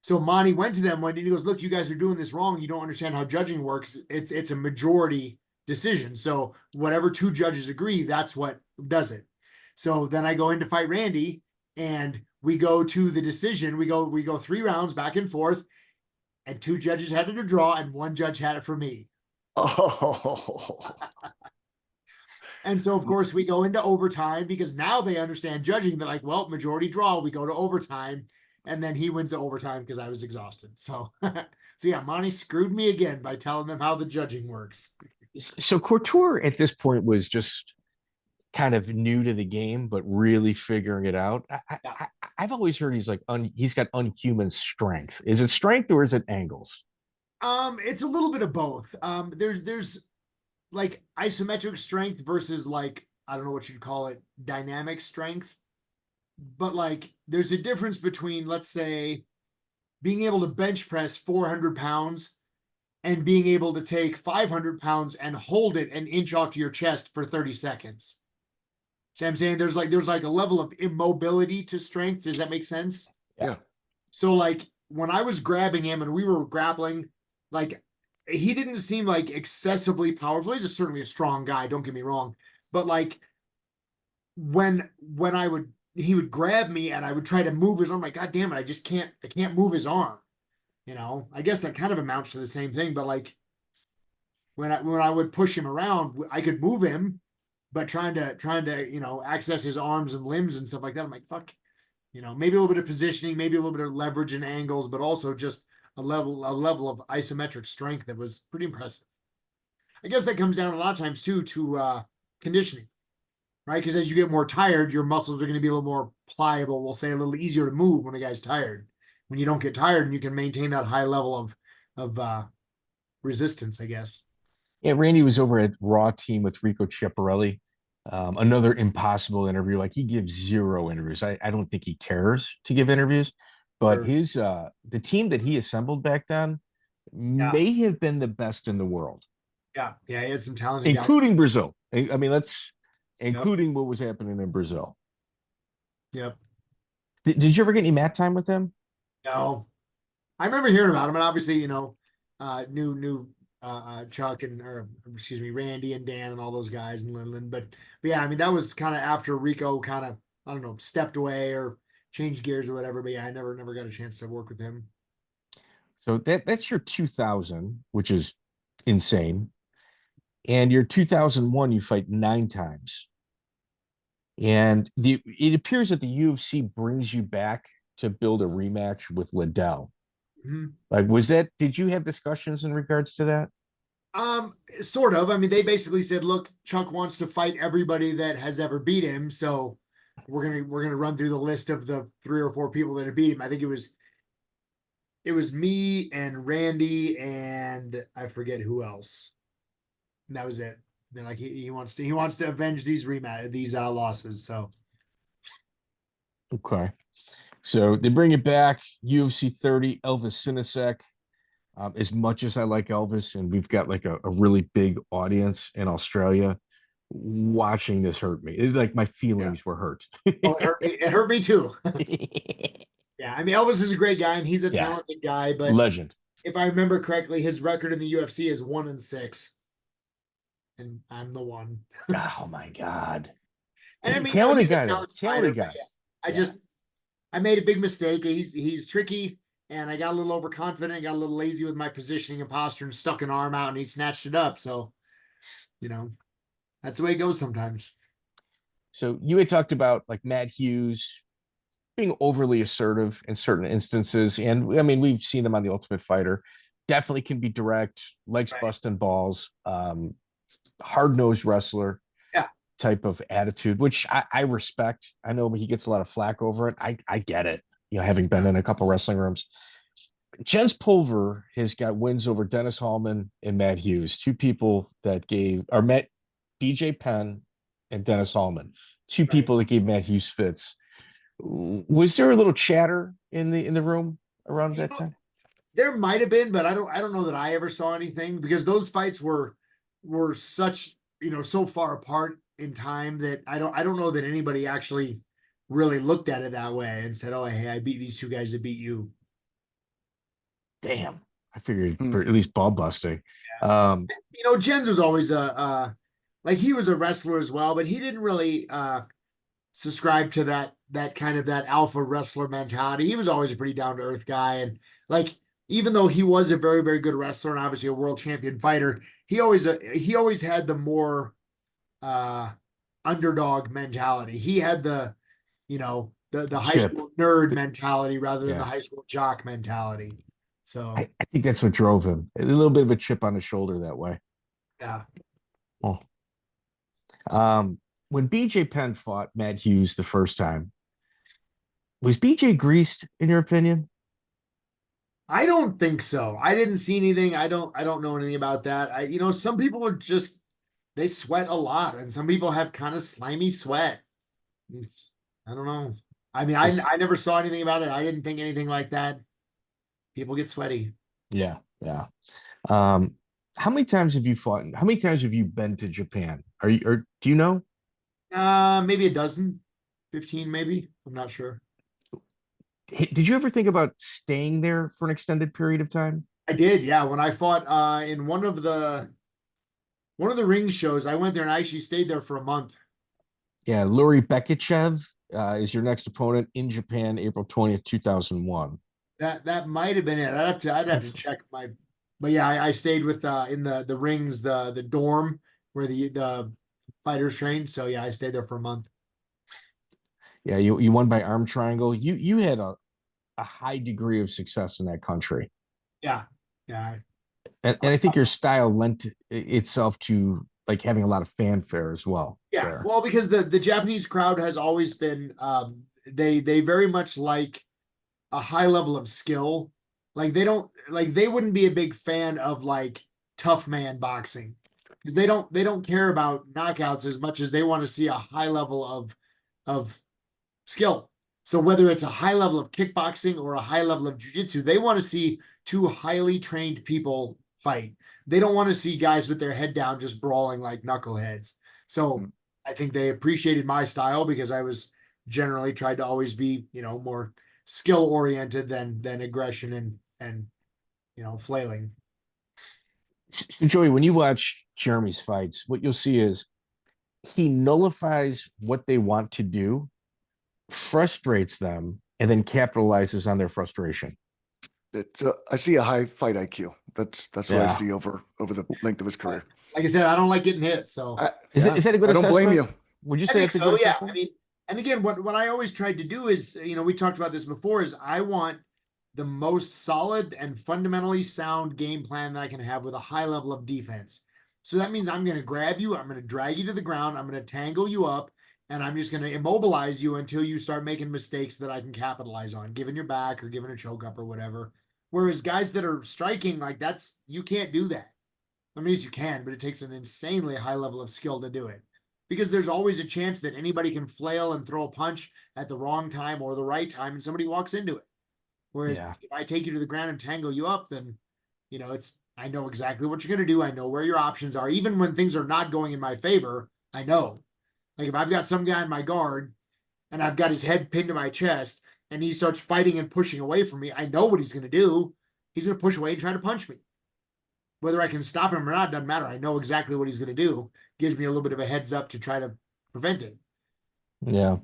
[SPEAKER 2] So Monty went to them and he goes, look, you guys are doing this wrong. You don't understand how judging works. It's a majority decision. So whatever two judges agree, that's what does it. So then I go in to fight Randy and we go to the decision. We go 3 rounds back and forth, and 2 judges had it a draw and 1 judge had it for me.
[SPEAKER 1] Oh.
[SPEAKER 2] And so, of course, we go into overtime because now they understand judging. They're like, well, majority draw, we go to overtime. And then he wins the overtime because I was exhausted. So, yeah, Monty screwed me again by telling them how the judging works.
[SPEAKER 3] So Couture at this point was just kind of new to the game, but really figuring it out. I've always heard he's like he's got unhuman strength. Is it strength or is it angles?
[SPEAKER 2] It's a little bit of both. There's like isometric strength versus like, I don't know what you'd call it, dynamic strength. But like, there's a difference between, let's say, being able to bench press 400 pounds and being able to take 500 pounds and hold it an inch off to your chest for 30 seconds. See what I'm saying? There's like a level of immobility to strength. Does that make sense?
[SPEAKER 1] Yeah.
[SPEAKER 2] So like when I was grabbing him and we were grappling, like he didn't seem like excessively powerful. He's certainly a strong guy, don't get me wrong. But like when he would grab me and I would try to move his arm, like, God damn it, I can't move his arm. I guess that kind of amounts to the same thing, but like when I would push him around, I could move him, but trying to access his arms and limbs and stuff like that, I'm like, fuck, maybe a little bit of positioning, maybe a little bit of leverage and angles, but also just a level of isometric strength that was pretty impressive. I guess that comes down a lot of times too to conditioning, right? Because as you get more tired, your muscles are going to be a little more pliable. We'll say a little easier to move when a guy's tired. When you don't get tired and you can maintain that high level of resistance, I guess.
[SPEAKER 3] Yeah, Randy was over at Raw Team with Rico Chiapparelli. Another impossible interview. Like he gives 0 interviews. I don't think he cares to give interviews, but his the team that he assembled back then may have been the best in the world.
[SPEAKER 2] Yeah, he had some talent,
[SPEAKER 3] including Brazil. I mean, including what was happening in Brazil.
[SPEAKER 2] Yep.
[SPEAKER 3] Did you ever get any mat time with him?
[SPEAKER 2] No, I remember hearing about him, and obviously, knew Chuck Randy and Dan and all those guys in Linland. But yeah, I mean, that was kind of after Rico kind of, I don't know, stepped away or changed gears or whatever. But yeah, I never got a chance to work with him.
[SPEAKER 3] So that's your 2000, which is insane. And your 2001, you fight 9 times. And it appears that the UFC brings you back to build a rematch with Liddell.
[SPEAKER 2] Mm-hmm.
[SPEAKER 3] Like, did you have discussions in regards to that?
[SPEAKER 2] Sort of. I mean, they basically said, look, Chuck wants to fight everybody that has ever beat him, so we're gonna run through the list of the 3 or 4 people that have beat him. I think it was me and Randy and I forget who else. And that was it. Then like he wants to avenge these losses. So
[SPEAKER 3] Okay. So they bring it back, UFC 30, Elvis Sinosic. As much as I like Elvis, and we've got like a really big audience in Australia, watching this hurt me. Like my feelings were hurt.
[SPEAKER 2] oh, it hurt me too. Yeah, I mean Elvis is a great guy and he's a
[SPEAKER 3] Yeah.
[SPEAKER 2] talented guy, but
[SPEAKER 3] Legend.
[SPEAKER 2] if I remember correctly, his record in the UFC is 1-6. And I'm the one.
[SPEAKER 3] Oh my God.
[SPEAKER 2] And I mean,
[SPEAKER 3] talented
[SPEAKER 2] he's a
[SPEAKER 3] guy, though. Talented guy.
[SPEAKER 2] Yeah, I made a big mistake. He's tricky, and I got a little overconfident, got a little lazy with my positioning and posture, and stuck an arm out, and he snatched it up. So, that's the way it goes sometimes.
[SPEAKER 3] So you had talked about like Matt Hughes being overly assertive in certain instances, and I mean we've seen him on The Ultimate Fighter. Definitely can be direct, legs busting balls, hard-nosed wrestler.
[SPEAKER 2] Yeah.
[SPEAKER 3] Type of attitude, which I respect. I know he gets a lot of flack over it. I get it. Having been in a couple wrestling rooms. Jens Pulver has got wins over Dennis Hallman and Matt Hughes, 2 people that met BJ Penn and Dennis Hallman, 2 people that gave Matt Hughes fits. Was there a little chatter in the room around that time?
[SPEAKER 2] There might have been, but I don't know that I ever saw anything because those fights were such so far apart in time that I don't know that anybody actually really looked at it that way and said, oh, hey, I beat these 2 guys that beat you.
[SPEAKER 3] Damn. I figured for at least ball busting.
[SPEAKER 2] Yeah. Jens was always he was a wrestler as well, but he didn't really subscribe to that kind of that alpha wrestler mentality. He was always a pretty down to earth guy. And even though he was a very, very good wrestler and obviously a world champion fighter, he always had the more underdog mentality. He had the high school nerd mentality rather than the high school jock mentality. So
[SPEAKER 3] I think that's what drove him. A little bit of a chip on his shoulder that way.
[SPEAKER 2] Yeah.
[SPEAKER 3] Oh. When BJ Penn fought Matt Hughes the first time, was BJ greased in your opinion?
[SPEAKER 2] I don't think so. I didn't see anything. I don't know anything about that. Some people are just, they sweat a lot and some people have kind of slimy sweat. I don't know. I mean, I never saw anything about it. I didn't think anything like that. People get sweaty.
[SPEAKER 3] Yeah. Yeah. How many times have you fought? How many times have you been to Japan? Do you know?
[SPEAKER 2] Maybe a dozen, 15, maybe. I'm not sure.
[SPEAKER 3] Did you ever think about staying there for an extended period of time?
[SPEAKER 2] I did, yeah. When I fought in one of the ring shows, I went there and I actually stayed there for a month.
[SPEAKER 3] Yeah, Luri Bekichev is your next opponent in Japan, April 20th, 2001.
[SPEAKER 2] That might have been it. I'd have to check but yeah, I stayed with in the rings, the dorm where the fighters trained. So yeah, I stayed there for a month.
[SPEAKER 3] Yeah, you won by arm triangle. You had a high degree of success in that country.
[SPEAKER 2] Yeah. Yeah.
[SPEAKER 3] And I think your style lent itself to like having a lot of fanfare as well.
[SPEAKER 2] Yeah.
[SPEAKER 3] There.
[SPEAKER 2] Well, because the Japanese crowd has always been they very much like a high level of skill. Like they wouldn't be a big fan of like tough man boxing because they don't care about knockouts as much as they want to see a high level of skill. So whether it's a high level of kickboxing or a high level of jiu-jitsu, they want to see 2 highly trained people fight. They don't want to see guys with their head down just brawling like knuckleheads. So I think they appreciated my style because I was generally tried to always be, more skill oriented than aggression and flailing.
[SPEAKER 3] So Joey, when you watch Jeremy's fights, what you'll see is he nullifies what they want to do, frustrates them, and then capitalizes on their frustration.
[SPEAKER 1] I see a high fight IQ. That's what I see over the length of his career.
[SPEAKER 2] Like I said, I don't like getting hit. So
[SPEAKER 3] is that a good assessment?
[SPEAKER 1] I don't blame you.
[SPEAKER 3] Would you say it's a good assessment?
[SPEAKER 2] I mean, and again, what I always tried to do is, we talked about this before, is I want the most solid and fundamentally sound game plan that I can have with a high level of defense. So that means I'm going to grab you, I'm going to drag you to the ground, I'm going to tangle you up, and I'm just going to immobilize you until you start making mistakes that I can capitalize on, giving your back or giving a choke up or whatever. Whereas guys that are striking, like you can't do that. I mean, yes, you can, but it takes an insanely high level of skill to do it. Because there's always a chance that anybody can flail and throw a punch at the wrong time or the right time and somebody walks into it. Whereas if I take you to the ground and tangle you up, then, I know exactly what you're going to do. I know where your options are. Even when things are not going in my favor, I know. Like if I've got some guy in my guard and I've got his head pinned to my chest and he starts fighting and pushing away from me, I know what he's going to do. He's going to push away and try to punch me. Whether I can stop him or not doesn't matter. I know exactly what he's going to do. Gives me a little bit of a heads up to try to prevent it.
[SPEAKER 3] Yeah.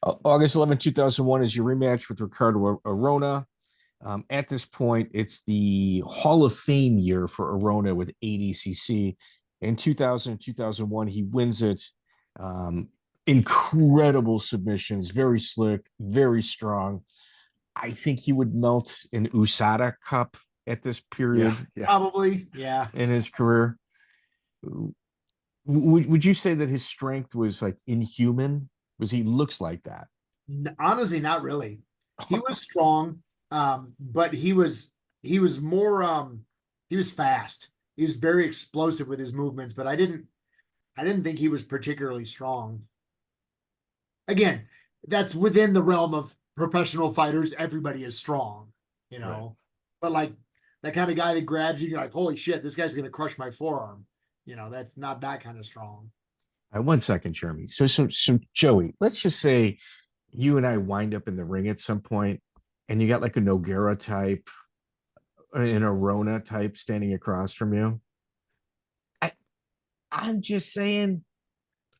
[SPEAKER 3] August 11, 2001 is your rematch with Ricardo Arona. At this point, it's the Hall of Fame year for Arona with ADCC. In 2000, 2001, he wins it. Incredible submissions, very slick, very strong. I think he would melt an USADA cup at this period.
[SPEAKER 2] Yeah. Probably, yeah.
[SPEAKER 3] In his career. Would you say that his strength was like inhuman? Was he looks like that?
[SPEAKER 2] Honestly, not really. He was strong, but he was more he was fast. He was very explosive with his movements, but I didn't think he was particularly strong. Again, that's within the realm of professional fighters. Everybody is strong,
[SPEAKER 3] Right.
[SPEAKER 2] But like that kind of guy that grabs you, you're like, holy shit, this guy's gonna crush my forearm. That's not that kind of strong.
[SPEAKER 3] 1 second, Jeremy. So Joey, let's just say you and I wind up in the ring at some point, and you got like a Nogueira type, an Arona type standing across from you. I'm just saying,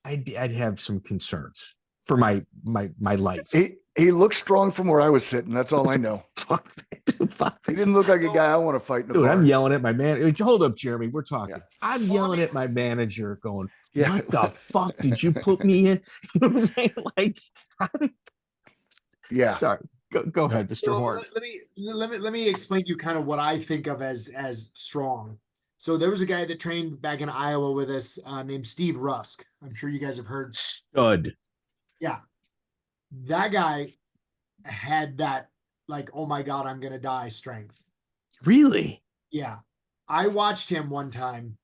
[SPEAKER 3] I'd have some concerns for my life.
[SPEAKER 1] He looked strong from where I was sitting. That's all I know. He didn't look like a guy I want to fight in the
[SPEAKER 3] Dude,
[SPEAKER 1] bar.
[SPEAKER 3] I'm yelling at my man. Hold up, Jeremy. We're talking.
[SPEAKER 1] Yeah.
[SPEAKER 3] I'm yelling at my manager, going,
[SPEAKER 1] Yeah.
[SPEAKER 3] "What the fuck did you put me in?" You know what I'm saying? Like,
[SPEAKER 1] yeah.
[SPEAKER 3] Sorry. Go ahead, Mr.
[SPEAKER 2] So
[SPEAKER 3] Horn.
[SPEAKER 2] let me explain to you kind of what I think of as strong. So there was a guy that trained back in Iowa with us named Steve Rusk. I'm sure you guys have heard.
[SPEAKER 3] Stud.
[SPEAKER 2] Yeah. That guy had that, like, oh my God, I'm going to die strength.
[SPEAKER 3] Really?
[SPEAKER 2] Yeah. I watched him one time.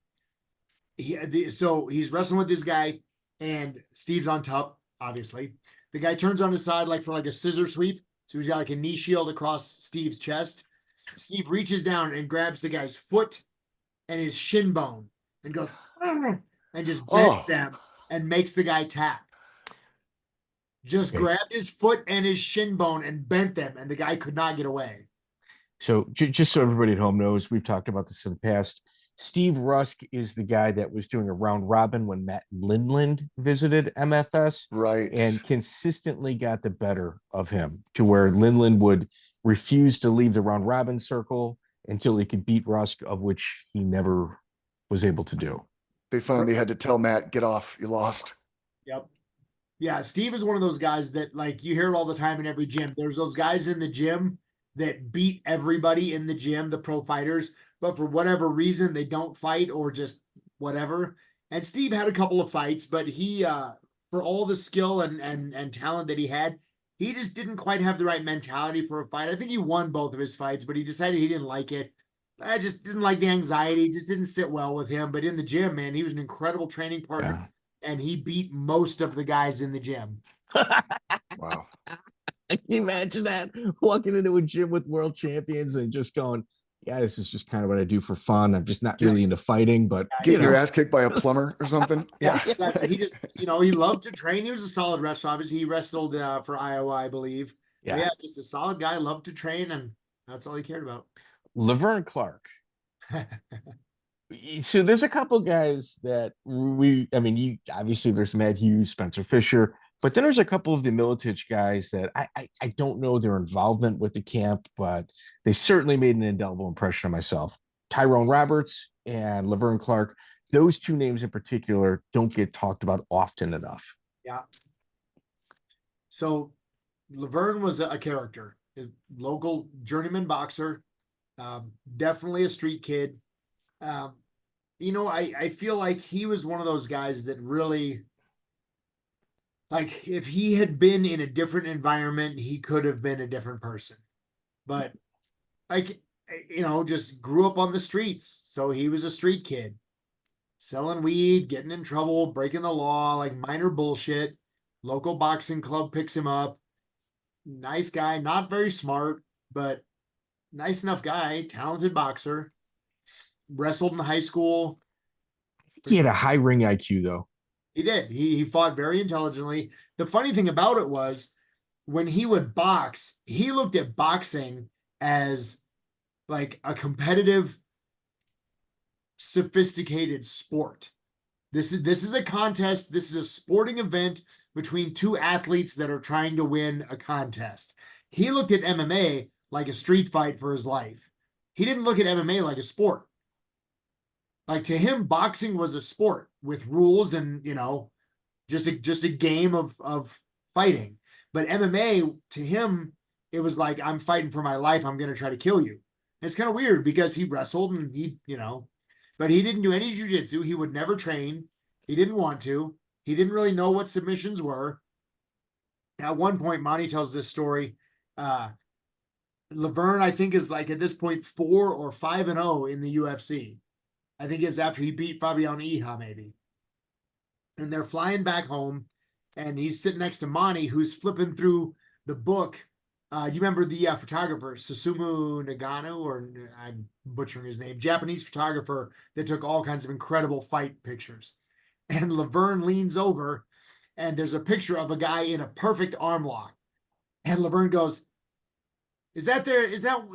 [SPEAKER 2] So he's wrestling with this guy and Steve's on top, obviously. The guy turns on his side like for like a scissor sweep. So he's got like a knee shield across Steve's chest. Steve reaches down and grabs the guy's foot and his shin bone and goes, and just bends them and makes the guy tap. Just grabbed his foot and his shin bone and bent them, and the guy could not get away.
[SPEAKER 3] So just so everybody at home knows, we've talked about this in the past. Steve Rusk is the guy that was doing a round robin when Matt Lindland visited MFS.
[SPEAKER 1] Right.
[SPEAKER 3] And consistently got the better of him to where Lindland would refuse to leave the round robin circle until he could beat Rusk, of which he never was able to do.
[SPEAKER 1] They finally had to tell Matt, get off, you lost.
[SPEAKER 2] Yep. Yeah, Steve is one of those guys that, like, you hear it all the time in every gym. There's those guys in the gym that beat everybody in the gym, the pro fighters, but for whatever reason, they don't fight or just whatever. And Steve had a couple of fights, but he, for all the skill and talent that he had, he just didn't quite have the right mentality for a fight. I think he won both of his fights, but he decided he didn't like it. I just didn't like the anxiety, just didn't sit well with him. But in the gym, man, he was an incredible training partner. Yeah. And he beat most of the guys in the gym.
[SPEAKER 1] Wow.
[SPEAKER 3] Can you imagine that? Walking into a gym with world champions and just going, yeah, this is just kind of what I do for fun. I'm just not really into fighting, but
[SPEAKER 1] getting your ass kicked by a plumber or something.
[SPEAKER 2] Yeah. He just, he loved to train. He was a solid wrestler. Obviously, he wrestled for Iowa, I believe. Yeah. But yeah, just a solid guy, loved to train, and that's all he cared about.
[SPEAKER 3] Laverne Clark. So there's a couple guys that you obviously there's Matt Hughes, Spencer Fisher, but then there's a couple of the Miletich guys that I don't know their involvement with the camp, but they certainly made an indelible impression on myself. Tyrone Roberts and Laverne Clark, those two names in particular don't get talked about often enough.
[SPEAKER 2] Yeah. So Laverne was a character. a local journeyman boxer, definitely a street kid. I feel like he was one of those guys that really, like, if he had been in a different environment, he could have been a different person. But like, just grew up on the streets. So he was a street kid, selling weed, getting in trouble, breaking the law, like minor bullshit. Local boxing club picks him up. Nice guy, not very smart, but nice enough guy, talented boxer. Wrestled in high school.
[SPEAKER 3] He had a high ring IQ though.
[SPEAKER 2] He did. He fought very intelligently. The funny thing about it was when he would box, he looked at boxing as like a competitive, sophisticated sport. This is a contest. This is a sporting event between two athletes that are trying to win a contest. He looked at MMA like a street fight for his life. He didn't look at MMA like a sport. Like, to him, boxing was a sport with rules and, just a game of fighting. But MMA, to him, it was like, I'm fighting for my life. I'm going to try to kill you. And it's kind of weird because he wrestled and but he didn't do any jiu-jitsu. He would never train. He didn't want to. He didn't really know what submissions were. At one point, Monty tells this story. Laverne, I think, is like at this point 4 or 5-0 in the UFC. I think it's after he beat Fabian Iha, maybe. And they're flying back home, and he's sitting next to Monty, who's flipping through the book. You remember the photographer, Susumu Nagano, or I'm butchering his name, Japanese photographer that took all kinds of incredible fight pictures. And Laverne leans over, and there's a picture of a guy in a perfect arm lock. And Laverne goes, is that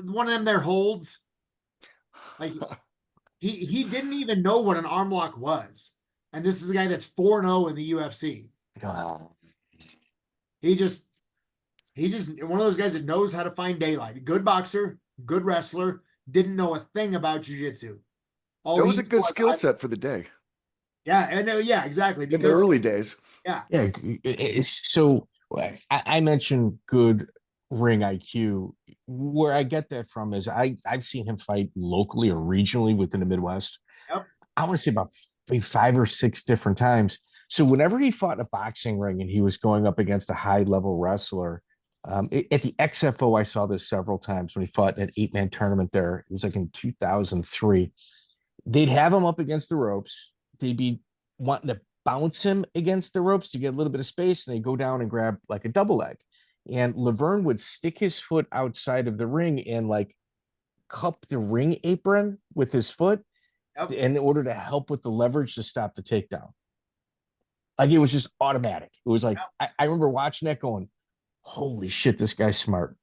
[SPEAKER 2] one of them there holds? Like, he didn't even know what an arm lock was. And this is a guy that's 4-0 in the UFC. He just one of those guys that knows how to find daylight. Good boxer, good wrestler, didn't know a thing about jiu-jitsu.
[SPEAKER 1] That was a good skill set for the day.
[SPEAKER 2] Yeah, and yeah, exactly.
[SPEAKER 1] In the early days.
[SPEAKER 2] Yeah.
[SPEAKER 3] Yeah. So I mentioned good ring IQ. Where I get that from is I've seen him fight locally or regionally within the Midwest.
[SPEAKER 2] Yep.
[SPEAKER 3] I want to say about 5 or 6 different times. So whenever he fought in a boxing ring and he was going up against a high level wrestler, at the XFO, I saw this several times when he fought an 8-man tournament there. It was like in 2003. They'd have him up against the ropes. They'd be wanting to bounce him against the ropes to get a little bit of space, and they go down and grab like a double leg. And Laverne would stick his foot outside of the ring and like cup the ring apron with his foot in order to help with the leverage to stop the takedown. Like, it was just automatic. It was like, I remember watching that going, holy shit, this guy's smart.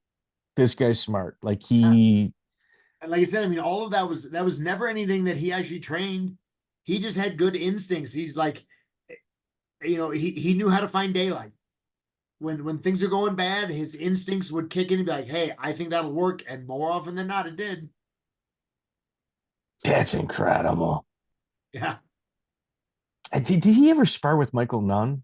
[SPEAKER 3] This guy's smart. Like, he.
[SPEAKER 2] And like I said, I mean, all of that was never anything that he actually trained. He just had good instincts. He's like, he knew how to find daylight. When things are going bad, his instincts would kick in and be like, hey, I think that'll work. And more often than not, it did.
[SPEAKER 3] That's incredible.
[SPEAKER 2] Yeah.
[SPEAKER 3] Did he ever spar with Michael Nunn?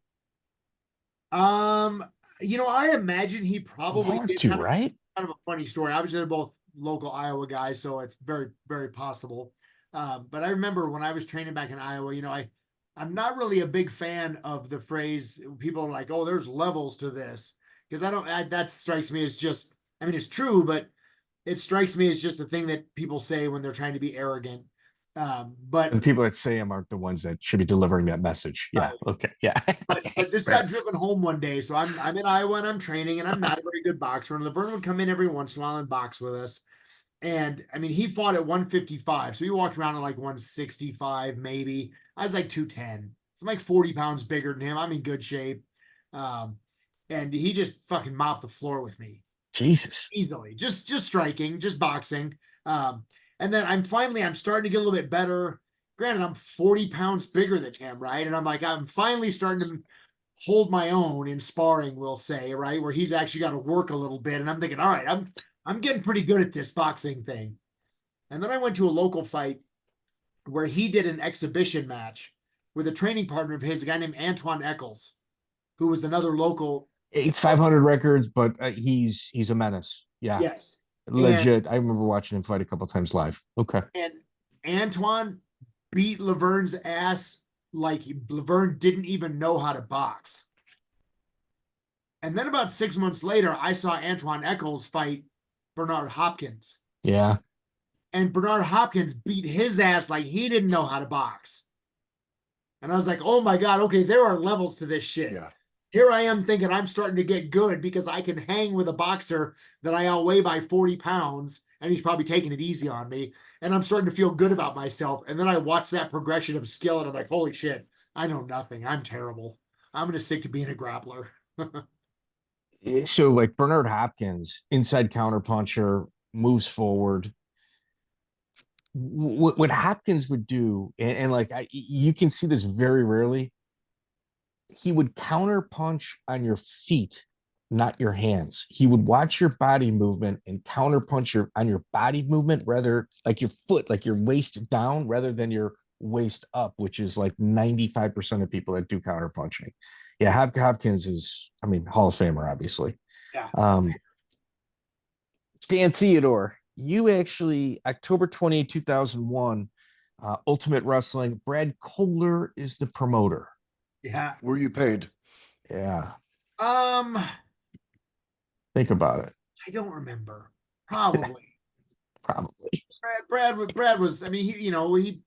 [SPEAKER 2] I imagine he probably did.
[SPEAKER 3] Too, right?
[SPEAKER 2] Kind of a funny story. Obviously, they're both local Iowa guys, so it's very, very possible. But I remember when I was training back in Iowa, I'm not really a big fan of the phrase, people are like, oh, there's levels to this. Because that strikes me as just, I mean, it's true, but it strikes me as just a thing that people say when they're trying to be arrogant. But
[SPEAKER 3] the people that say them aren't the ones that should be delivering that message. Yeah. Okay. Yeah.
[SPEAKER 2] But this got driven home one day. So I'm in Iowa and I'm training, and I'm not a very good boxer. And Laverne would come in every once in a while and box with us. And I mean, he fought at 155. So he walked around at like 165, maybe. I was like 210. I'm like 40 pounds bigger than him. I'm in good shape. And he just fucking mopped the floor with me.
[SPEAKER 3] Jesus.
[SPEAKER 2] Easily. Just striking, just boxing. And then I'm starting to get a little bit better. Granted, I'm 40 pounds bigger than him, right? And I'm finally starting to hold my own in sparring, we'll say, right? Where he's actually got to work a little bit. And I'm thinking, all right, I'm getting pretty good at this boxing thing. And then I went to a local fight where he did an exhibition match with a training partner of his, a guy named Antoine Eccles, who was another local
[SPEAKER 3] 500 records, but he's a menace. Yeah,
[SPEAKER 2] Yes.
[SPEAKER 3] legit. I remember watching him fight a couple times live. Okay.
[SPEAKER 2] And Antoine beat Laverne's ass like Laverne didn't even know how to box. And then about 6 months later, I saw Antoine Eccles fight Bernard Hopkins.
[SPEAKER 3] Yeah.
[SPEAKER 2] And Bernard Hopkins beat his ass like he didn't know how to box. And I was like, oh my God, okay, there are levels to this shit.
[SPEAKER 1] Yeah.
[SPEAKER 2] Here I am thinking I'm starting to get good because I can hang with a boxer that I outweigh by 40 pounds, and he's probably taking it easy on me. And I'm starting to feel good about myself. And then I watch that progression of skill, and I'm like, holy shit, I know nothing. I'm terrible. I'm going to stick to being a grappler.
[SPEAKER 3] So like Bernard Hopkins, inside counterpuncher, moves forward. What Hopkins would do, and like you can see this very rarely, he would counter punch on your feet, not your hands. He would watch your body movement and counter punch on your body movement, rather like your foot, like your waist down, rather than your waist up, which is like 95% of people that do counter punching. Yeah, Hopkins is, I mean, Hall of Famer, obviously.
[SPEAKER 2] Yeah.
[SPEAKER 3] Dan Theodore, you actually, October 28, 2001, Ultimate Wrestling, Brad Kholer is the promoter.
[SPEAKER 2] Yeah.
[SPEAKER 1] Were you paid?
[SPEAKER 3] Yeah.
[SPEAKER 2] Um,
[SPEAKER 3] Think about it.
[SPEAKER 2] I don't remember. Probably.
[SPEAKER 3] Probably.
[SPEAKER 2] Brad was, I mean, he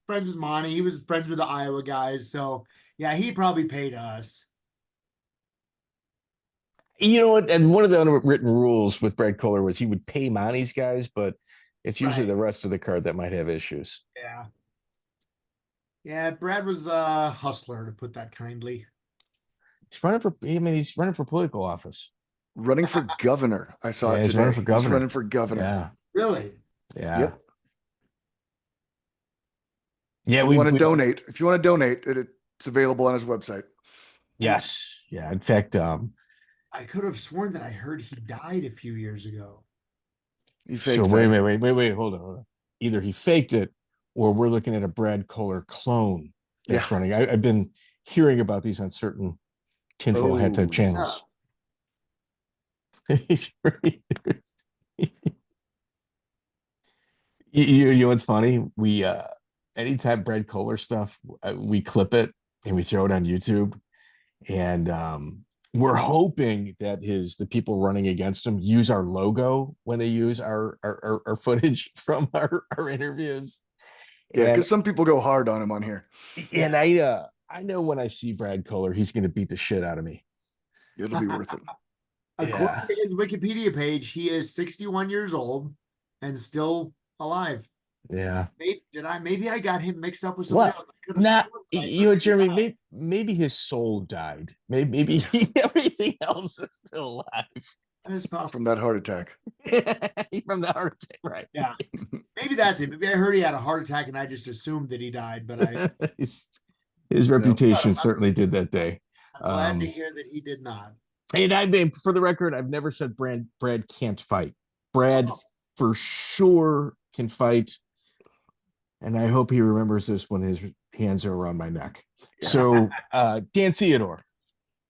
[SPEAKER 2] friends with Monty. He was friends with the Iowa guys. So yeah, he probably paid us.
[SPEAKER 3] You know what? And one of the unwritten rules with Brad Kholer was he would pay Monty's guys, but it's usually the rest of the card that might have issues.
[SPEAKER 2] Yeah. Yeah, Brad was a hustler, to put that kindly.
[SPEAKER 3] He's running for political office.
[SPEAKER 1] Running for governor. I saw it today.
[SPEAKER 3] He's running for governor.
[SPEAKER 1] He's running for governor.
[SPEAKER 3] Yeah.
[SPEAKER 2] Really?
[SPEAKER 3] Yeah.
[SPEAKER 1] Yep.
[SPEAKER 3] Yeah.
[SPEAKER 1] If you want to donate, it's available on his website.
[SPEAKER 3] Yes. Yeah. In fact,
[SPEAKER 2] I could have sworn that I heard he died a few years ago.
[SPEAKER 3] So wait, hold on. Either he faked it or we're looking at a Brad Kholer clone that's running. I've been hearing about these on certain tinfoil hat type channels. You know what's funny? We anytime Brad Kholer stuff, we clip it and we throw it on YouTube, and we're hoping that the people running against him use our logo when they use our footage from our interviews.
[SPEAKER 1] Yeah, because some people go hard on him on here.
[SPEAKER 3] And I know when I see Brad Kholer, he's going to beat the shit out of me.
[SPEAKER 1] It'll be worth it.
[SPEAKER 2] According to his Wikipedia page, he is 61 years old and still alive.
[SPEAKER 3] Yeah.
[SPEAKER 2] Maybe I got him mixed up with somebody
[SPEAKER 3] else. Jeremy, maybe his soul died. Maybe everything else is still alive.
[SPEAKER 1] From that heart attack.
[SPEAKER 3] From the heart attack, right?
[SPEAKER 2] Yeah. Maybe that's it. Maybe I heard he had a heart attack and I just assumed that he died, but
[SPEAKER 3] his reputation certainly did that day.
[SPEAKER 2] I'm glad to hear that he did not.
[SPEAKER 3] And for the record, I've never said Brad can't fight. Brad for sure can fight. And I hope he remembers this when his hands are around my neck. So Dan Theodore.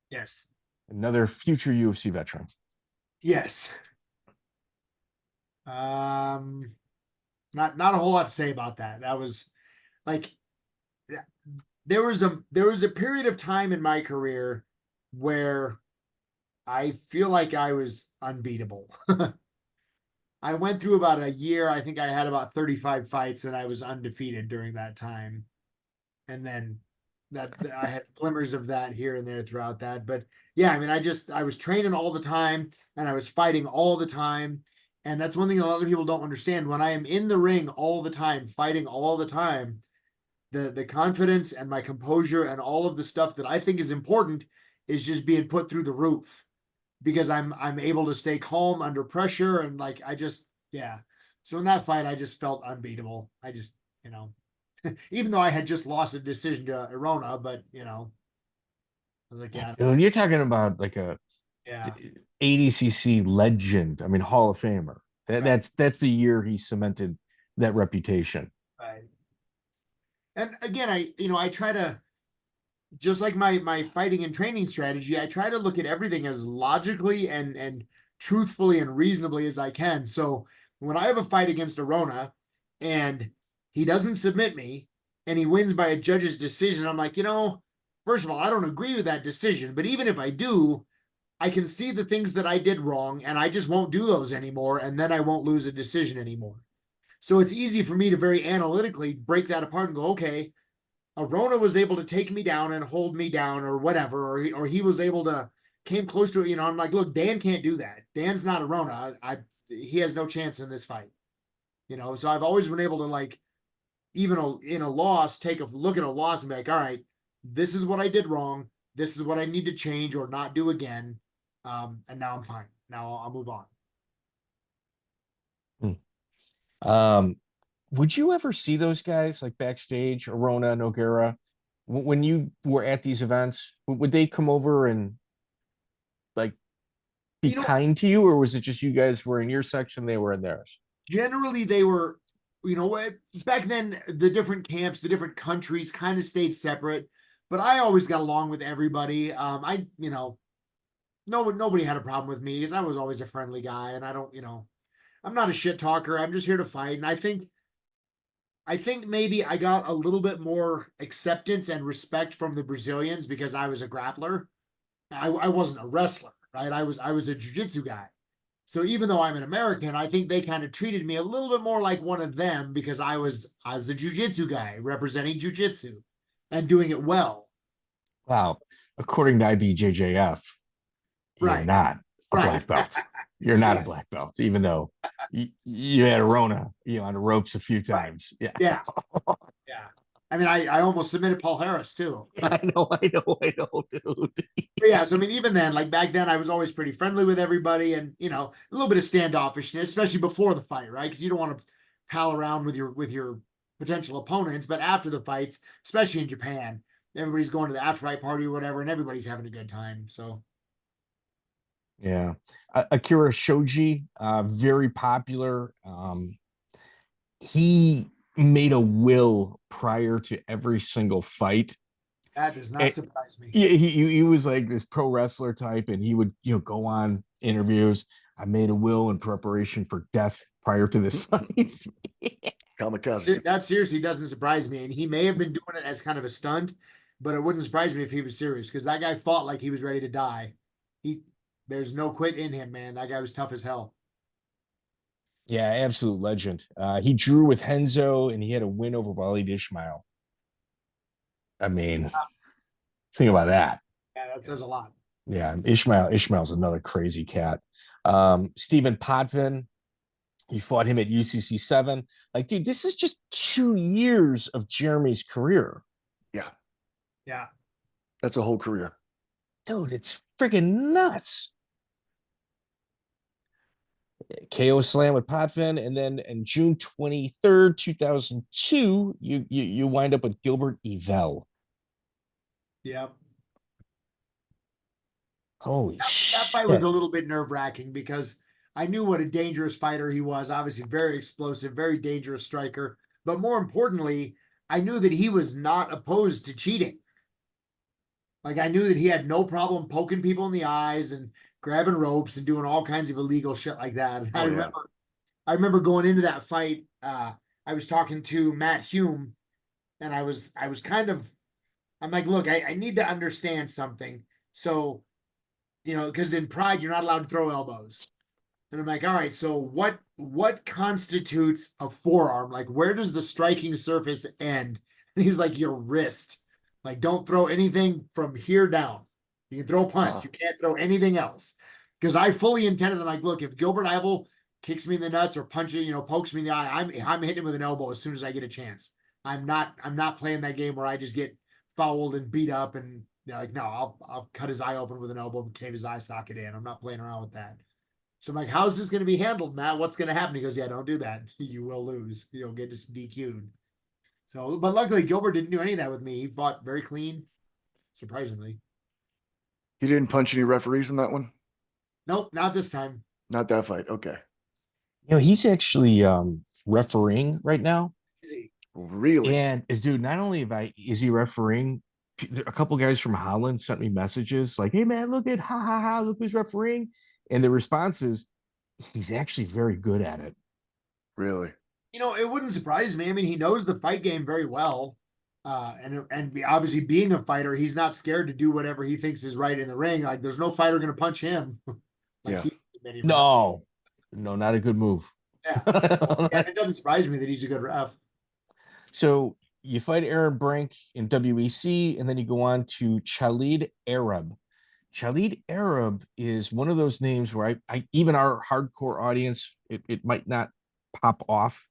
[SPEAKER 2] Yes.
[SPEAKER 3] Another future UFC veteran.
[SPEAKER 2] Yes. Not a whole lot to say about that. That was like there was a period of time in my career where I feel like I was unbeatable. I went through about a year. I think I had about 35 fights and I was undefeated during that time. And then I had glimmers of that here and there throughout that. But yeah, I mean, I was training all the time and I was fighting all the time. And that's one thing a lot of people don't understand. When I am in the ring all the time, fighting all the time, the confidence and my composure and all of the stuff that I think is important is just being put through the roof, because I'm able to stay calm under pressure. And like, so in that fight, I just felt unbeatable. I just, even though I had just lost a decision to Arona, but I was like,
[SPEAKER 3] you're talking about like a ADCC legend. I mean, Hall of Famer. That's the year he cemented that reputation.
[SPEAKER 2] Right. And again, I try to, just like my fighting and training strategy, I try to look at everything as logically and truthfully and reasonably as I can. So when I have a fight against Arona and he doesn't submit me and he wins by a judge's decision, I'm like, first of all, I don't agree with that decision, but even if I do, I can see the things that I did wrong and I just won't do those anymore. And then I won't lose a decision anymore. So it's easy for me to very analytically break that apart and go, okay, Arona was able to take me down and hold me down or whatever, or he was able to came close to it. I'm like, look, Dan can't do that. Dan's not Arona. He has no chance in this fight. So I've always been able to, like, even in a loss, take a look at a loss and be like, all right, this is what I did wrong. This is what I need to change or not do again. And now I'm fine. Now I'll move on.
[SPEAKER 3] Would you ever see those guys like backstage, Arona, Nogueira, when you were at these events? Would they come over and like be kind to you, or was it just you guys were in your section, they were in theirs?
[SPEAKER 2] Generally, they were, back then, the different camps, the different countries kind of stayed separate, but I always got along with everybody. Nobody had a problem with me because I was always a friendly guy, and I don't, I'm not a shit talker. I'm just here to fight. And I think maybe I got a little bit more acceptance and respect from the Brazilians because I was a grappler. I wasn't a wrestler, right? I was a jiu-jitsu guy. So even though I'm an American, I think they kind of treated me a little bit more like one of them because I was a jiu-jitsu guy representing jiu-jitsu and doing it well.
[SPEAKER 3] Wow. According to IBJJF, you're not a black belt. You're not a black belt, even though you had Arona, on the ropes a few times. Yeah.
[SPEAKER 2] Yeah. I mean, I almost submitted Paul Harris too.
[SPEAKER 3] I know, dude.
[SPEAKER 2] But yeah, so I mean, even then, like back then, I was always pretty friendly with everybody, and a little bit of standoffishness, especially before the fight, right? Because you don't want to pal around with your potential opponents, but after the fights, especially in Japan, everybody's going to the after fight party or whatever, and everybody's having a good time. So
[SPEAKER 3] yeah, Akira Shoji, very popular. He made a will prior to every single fight.
[SPEAKER 2] That does not surprise me.
[SPEAKER 3] Yeah, he was like this pro wrestler type, and he would go on interviews. I made a will in preparation for death prior to this fight.
[SPEAKER 1] Kamikaze.
[SPEAKER 2] That seriously doesn't surprise me, and he may have been doing it as kind of a stunt, but it wouldn't surprise me if he was serious because that guy fought like he was ready to die. There's no quit in him, man. That guy was tough as hell.
[SPEAKER 3] Yeah, absolute legend. He drew with Henzo, and he had a win over Walid Ismail. I mean, think about that.
[SPEAKER 2] Yeah, that says a lot.
[SPEAKER 3] Yeah, Ishmael's another crazy cat. Stephen Potvin, he fought him at UCC 7. Like, dude, this is just 2 years of Jeremy's career.
[SPEAKER 2] Yeah.
[SPEAKER 1] That's a whole career.
[SPEAKER 3] Dude, it's freaking nuts. KO slam with Potvin, and then in June 23rd, 2002, you wind up with Gilbert Yvel.
[SPEAKER 2] Yep.
[SPEAKER 3] Holy shit.
[SPEAKER 2] That fight was a little bit nerve-wracking because I knew what a dangerous fighter he was. Obviously, very explosive, very dangerous striker. But more importantly, I knew that he was not opposed to cheating. Like, I knew that he had no problem poking people in the eyes and grabbing ropes and doing all kinds of illegal shit like that. I remember going into that fight. I was talking to Matt Hughes, and I was kind of, I'm like, look, I need to understand something. So, because in Pride, you're not allowed to throw elbows. And I'm like, all right, so what constitutes a forearm? Like, where does the striking surface end? And he's like, your wrist. Like, don't throw anything from here down. You can throw a punch. You can't throw anything else. Because I fully intended, I'm like, look, if Gilbert Yvel kicks me in the nuts or punches, pokes me in the eye, I'm hitting him with an elbow as soon as I get a chance. I'm not playing that game where I just get fouled and beat up and like, no, I'll cut his eye open with an elbow and cave his eye socket in. I'm not playing around with that. So I'm like, how's this going to be handled, Matt? What's going to happen? He goes, yeah, don't do that. You will lose. You'll get just DQ'd. So, but luckily Gilbert didn't do any of that with me. He fought very clean, surprisingly.
[SPEAKER 1] He didn't punch any referees in that one?
[SPEAKER 2] Nope, not this time.
[SPEAKER 1] Not that fight. Okay.
[SPEAKER 3] He's actually refereeing right now.
[SPEAKER 2] Is he?
[SPEAKER 1] Really?
[SPEAKER 3] And dude, not only is he refereeing a couple guys from Holland sent me messages like, "Hey man, look at look who's refereeing," and the response is, "He's actually very good at it."
[SPEAKER 1] Really?
[SPEAKER 2] It wouldn't surprise me. I mean, he knows the fight game very well. Obviously being a fighter, he's not scared to do whatever he thinks is right in the ring. Like there's no fighter going to punch him.
[SPEAKER 1] Yeah.
[SPEAKER 3] No, not a good move.
[SPEAKER 2] Yeah. So, yeah, it doesn't surprise me that he's a good ref.
[SPEAKER 3] So you fight Aaron Brink in WEC, and then you go on to Khalid Arab. Khalid Arab is one of those names where I even our hardcore audience, it might not pop off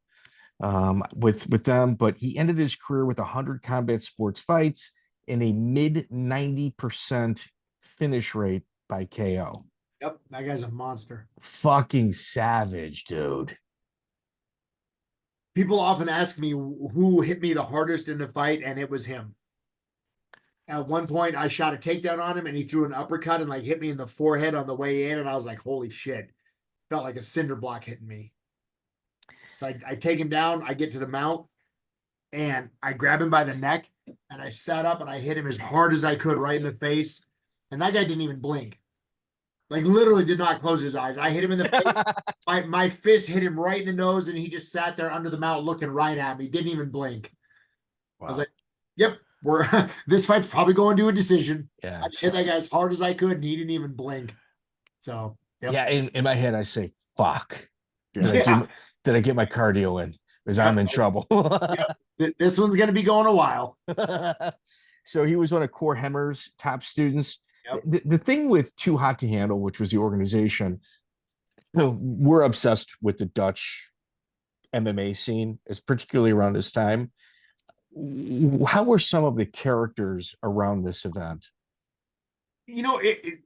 [SPEAKER 3] with them, but he ended his career with 100 combat sports fights and a mid 90% finish rate by KO.
[SPEAKER 2] Yep, that guy's a monster.
[SPEAKER 3] Fucking savage, dude.
[SPEAKER 2] People often ask me who hit me the hardest in the fight, and it was him. At one point, I shot a takedown on him, and he threw an uppercut and like hit me in the forehead on the way in, and I was like, "Holy shit!" Felt like a cinder block hitting me. So I take him down. I get to the mount, and I grab him by the neck, and I sat up and I hit him as hard as I could right in the face, and that guy didn't even blink. Like literally did not close his eyes. I hit him in the face. My fist hit him right in the nose, and he just sat there under the mount looking right at me. Didn't even blink. Wow. I was like, "Yep, this fight's probably going to a decision."
[SPEAKER 3] Yeah,
[SPEAKER 2] I just hit that guy as hard as I could, and he didn't even blink. So yep.
[SPEAKER 3] Yeah, in my head I say, "Fuck."
[SPEAKER 2] Yeah.
[SPEAKER 3] Did I get my cardio in? Because I'm in trouble.
[SPEAKER 2] Yep. This one's going to be going a while.
[SPEAKER 3] So he was one of Core Hemmer's top students.
[SPEAKER 2] Yep.
[SPEAKER 3] The thing with Too Hot to Handle, which was the organization, we're obsessed with the Dutch MMA scene, is particularly around this time. How were some of the characters around this event?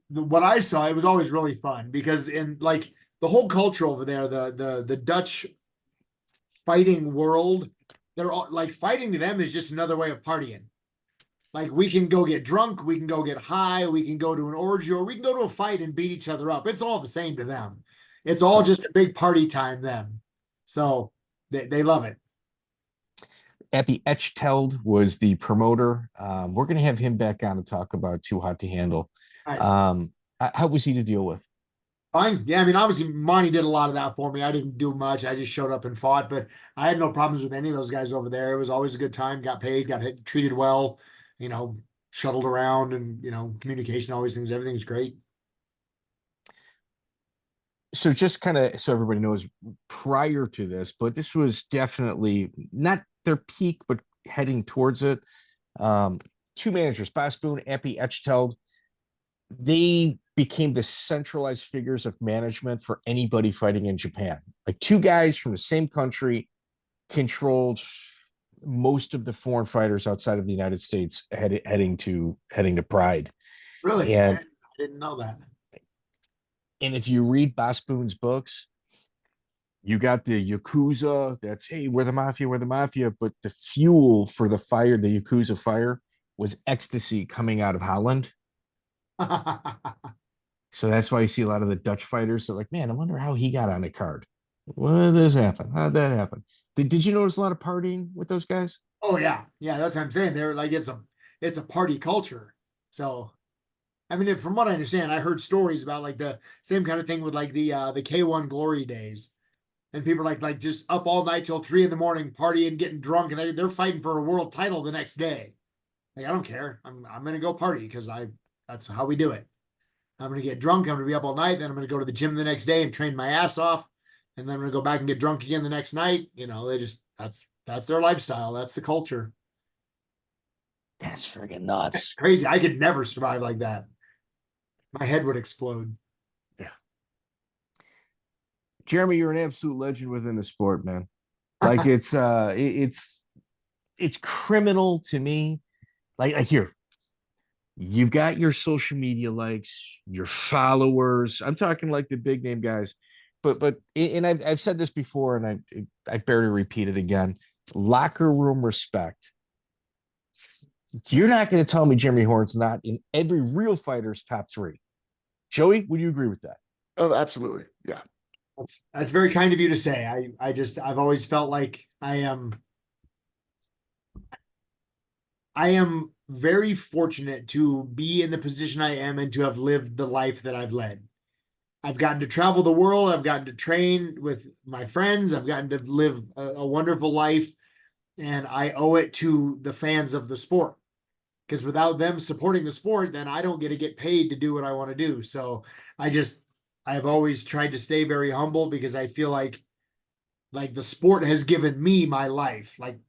[SPEAKER 2] What I saw, it was always really fun because in like the whole culture over there, the Dutch fighting world, they're all like fighting to them is just another way of partying. Like we can go get drunk, we can go get high, we can go to an orgy, or we can go to a fight and beat each other up. It's all the same to them. It's all just a big party time then. So they love it.
[SPEAKER 3] Appy Echteld was the promoter. We're going to have him back on to talk about Too Hot to Handle.
[SPEAKER 2] Nice.
[SPEAKER 3] How was he to deal with?
[SPEAKER 2] Fine. Yeah, I mean, obviously, Monty did a lot of that for me. I didn't do much. I just showed up and fought, but I had no problems with any of those guys over there. It was always a good time. Got paid, treated well, shuttled around, and communication, always things. Everything's great.
[SPEAKER 3] So just kind of so everybody knows, prior to this, but this was definitely not their peak, but heading towards it. Two managers, Bas Boone, Appy Echteld, they became the centralized figures of management for anybody fighting in Japan. Like two guys from the same country controlled most of the foreign fighters outside of the United States heading to Pride.
[SPEAKER 2] Really?
[SPEAKER 3] And
[SPEAKER 2] I didn't know that.
[SPEAKER 3] And if you read Bas Boone's books, you got the Yakuza, that's, hey, we're the mafia. But the fuel for the fire, the Yakuza fire, was ecstasy coming out of Holland. So that's why you see a lot of the Dutch fighters that like, man, I wonder how he got on a card. What did this happen? How'd that happen? Did you notice a lot of partying with those guys?
[SPEAKER 2] Oh yeah. Yeah, that's what I'm saying. They're like, it's a party culture. So I mean, from what I understand, I heard stories about like the same kind of thing with like the K1 Glory days. And people are like just up all night till 3 a.m, partying, getting drunk, and they're fighting for a world title the next day. Like, I don't care. I'm gonna go party because that's how we do it. I'm gonna get drunk, I'm gonna be up all night, then I'm gonna go to the gym the next day and train my ass off, and then I'm gonna go back and get drunk again the next night. They just that's their lifestyle, that's the culture.
[SPEAKER 3] That's friggin' nuts.
[SPEAKER 2] That's crazy. I could never survive like that. My head would explode.
[SPEAKER 3] Yeah. Jeremy, you're an absolute legend within the sport, man. Like it's criminal to me. Like here, you've got your social media likes, your followers. I'm talking like the big name guys, but I've said this before, and I bear to repeat it again. Locker room respect. You're not going to tell me Jeremy Horn's not in every real fighter's top 3. Joey, would you agree with that?
[SPEAKER 1] Oh, absolutely. Yeah.
[SPEAKER 2] That's very kind of you to say. I've always felt like I I am very fortunate to be in the position I am and to have lived the life that I've led. I've gotten to travel the world. I've gotten to train with my friends. I've gotten to live a wonderful life. And I owe it to the fans of the sport. Because without them supporting the sport, then I don't get paid to do what I want to do. So I've always tried to stay very humble because I feel like the sport has given me my life, like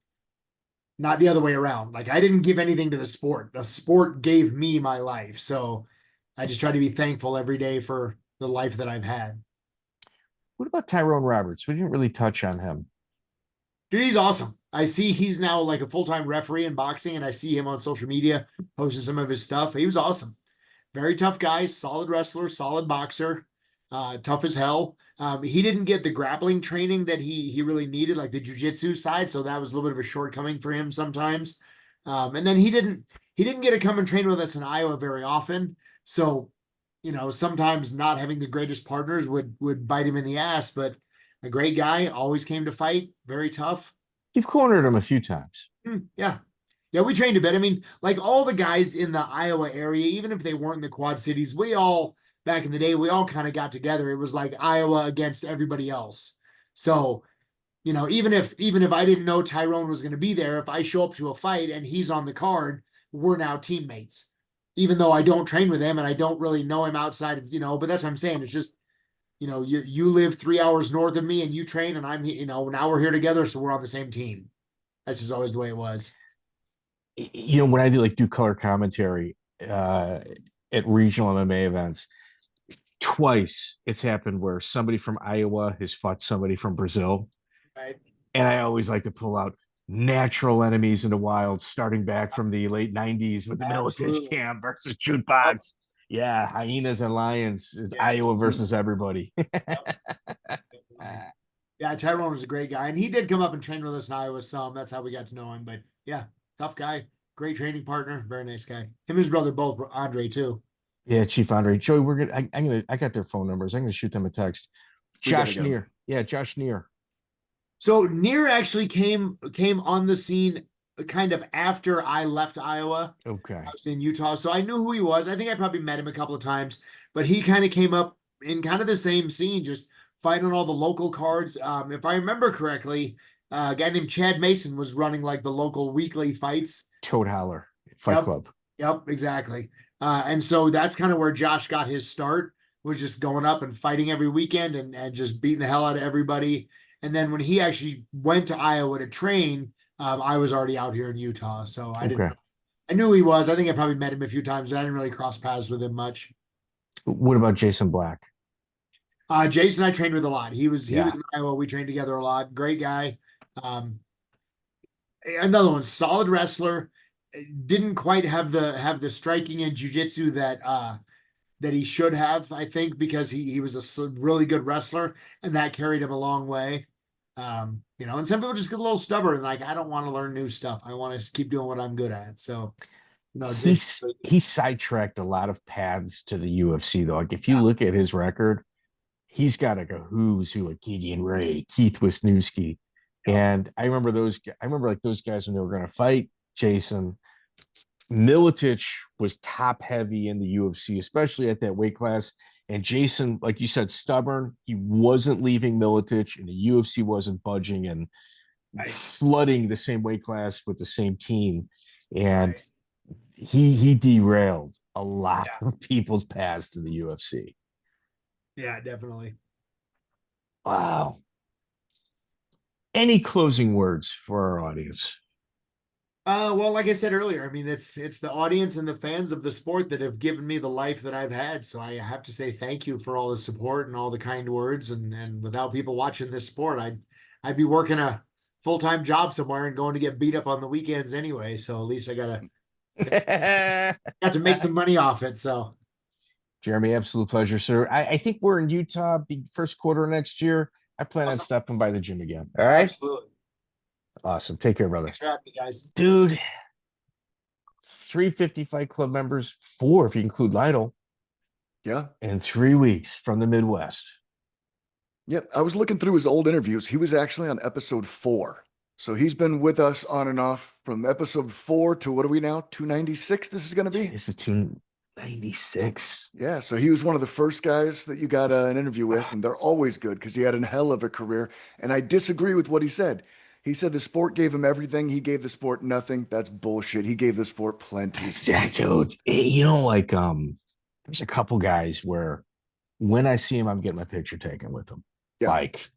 [SPEAKER 2] not the other way around. Like I didn't give anything to the sport. The sport gave me my life. So I just try to be thankful every day for the life that I've had.
[SPEAKER 3] What about Tyrone Roberts? We didn't really touch on him.
[SPEAKER 2] Dude, he's awesome. I see he's now like a full-time referee in boxing, and I see him on social media posting some of his stuff. He was awesome. Very tough guy, solid wrestler, solid boxer, tough as hell. He didn't get the grappling training that he really needed, like the jiu-jitsu side, so that was a little bit of a shortcoming for him sometimes. And then he didn't get to come and train with us in Iowa very often. So, sometimes not having the greatest partners would bite him in the ass, but a great guy, always came to fight, very tough.
[SPEAKER 3] You've cornered him a few times.
[SPEAKER 2] Yeah. Yeah, we trained a bit. I mean, like all the guys in the Iowa area, even if they weren't in the Quad Cities, we all, back in the day, we all kind of got together. It was like Iowa against everybody else. So, even if I didn't know Tyrone was going to be there, if I show up to a fight and he's on the card, we're now teammates. Even though I don't train with him and I don't really know him outside of, but that's what I'm saying. It's just, you live 3 hours north of me and you train and I'm, now we're here together. So we're on the same team. That's just always the way it was.
[SPEAKER 3] When I do color commentary at regional MMA events, twice it's happened where somebody from Iowa has fought somebody from Brazil.
[SPEAKER 2] Right.
[SPEAKER 3] And I always like to pull out natural enemies in the wild, starting back from the late 90s with the Miletich camp versus Jukebox. Yeah, hyenas and lions is Iowa versus everybody.
[SPEAKER 2] Yeah, Tyrone was a great guy. And he did come up and train with us in Iowa some. That's how we got to know him. But yeah, tough guy. Great training partner. Very nice guy. Him and his brother both were Andre too.
[SPEAKER 3] Yeah, Chief Andre. Joey, we're gonna I got their phone numbers. I'm gonna shoot them a text. Josh Neer. Yeah, Josh Neer.
[SPEAKER 2] So Neer actually came on the scene kind of after I left Iowa.
[SPEAKER 3] Okay.
[SPEAKER 2] I was in Utah. So I knew who he was. I think I probably met him a couple of times, but he kind of came up in kind of the same scene, just fighting on all the local cards. If I remember correctly, a guy named Chad Mason was running like the local weekly fights.
[SPEAKER 3] Toad Howler Fight Club.
[SPEAKER 2] Yep, exactly. And so that's kind of where Josh got his start, was just going up and fighting every weekend and just beating the hell out of everybody. And then when he actually went to Iowa to train, I was already out here in Utah. So I knew who he was. I think I probably met him a few times, but I didn't really cross paths with him much.
[SPEAKER 3] What about Jason Black?
[SPEAKER 2] Jason, I trained with a lot. He was in Iowa. We trained together a lot. Great guy. Another one, solid wrestler. Didn't quite have the striking and jiu-jitsu that he should have, I think, because he was a really good wrestler and that carried him a long way. And some people just get a little stubborn, like, I don't want to learn new stuff. I want to keep doing what I'm good at. So,
[SPEAKER 3] he sidetracked a lot of paths to the UFC though. Like if you look at his record, he's got like a who's who, like Gideon Ray, Keith Wisniewski. And I remember those guys when they were going to fight Jason. Miletich was top heavy in the UFC, especially at that weight class. And Jason, like you said, stubborn. He wasn't leaving Miletich, and the UFC wasn't budging and flooding the same weight class with the same team. And he derailed a lot of people's paths to the UFC.
[SPEAKER 2] Yeah, definitely.
[SPEAKER 3] Wow. Any closing words for our audience?
[SPEAKER 2] Well, like I said earlier, I mean, it's the audience and the fans of the sport that have given me the life that I've had. So I have to say thank you for all the support and all the kind words. And without people watching this sport, I'd be working a full-time job somewhere and going to get beat up on the weekends anyway. So at least I got to make some money off it. So
[SPEAKER 3] Jeremy, absolute pleasure, sir. I think we're in Utah first quarter next year. I plan on stopping by the gym again. All right.
[SPEAKER 2] Absolutely.
[SPEAKER 3] Awesome. Take care, brother.
[SPEAKER 2] Thanks for having me, guys.
[SPEAKER 3] Dude, 350 Fight Club members, 4 if you include Lytle.
[SPEAKER 1] Yeah.
[SPEAKER 3] In 3 weeks from the Midwest.
[SPEAKER 1] Yep. I was looking through his old interviews. He was actually on episode 4. So he's been with us on and off from episode 4 to what are we now? 296 this is going to be?
[SPEAKER 3] This is 296.
[SPEAKER 1] Yeah, so he was one of the first guys that you got an interview with, and they're always good because he had a hell of a career. And I disagree with what he said. He said the sport gave him everything. He gave the sport nothing. That's bullshit. He gave the sport plenty.
[SPEAKER 3] Dude, you know, like there's a couple guys where when I see him, I'm getting my picture taken with them.
[SPEAKER 1] Yeah.
[SPEAKER 3] Like,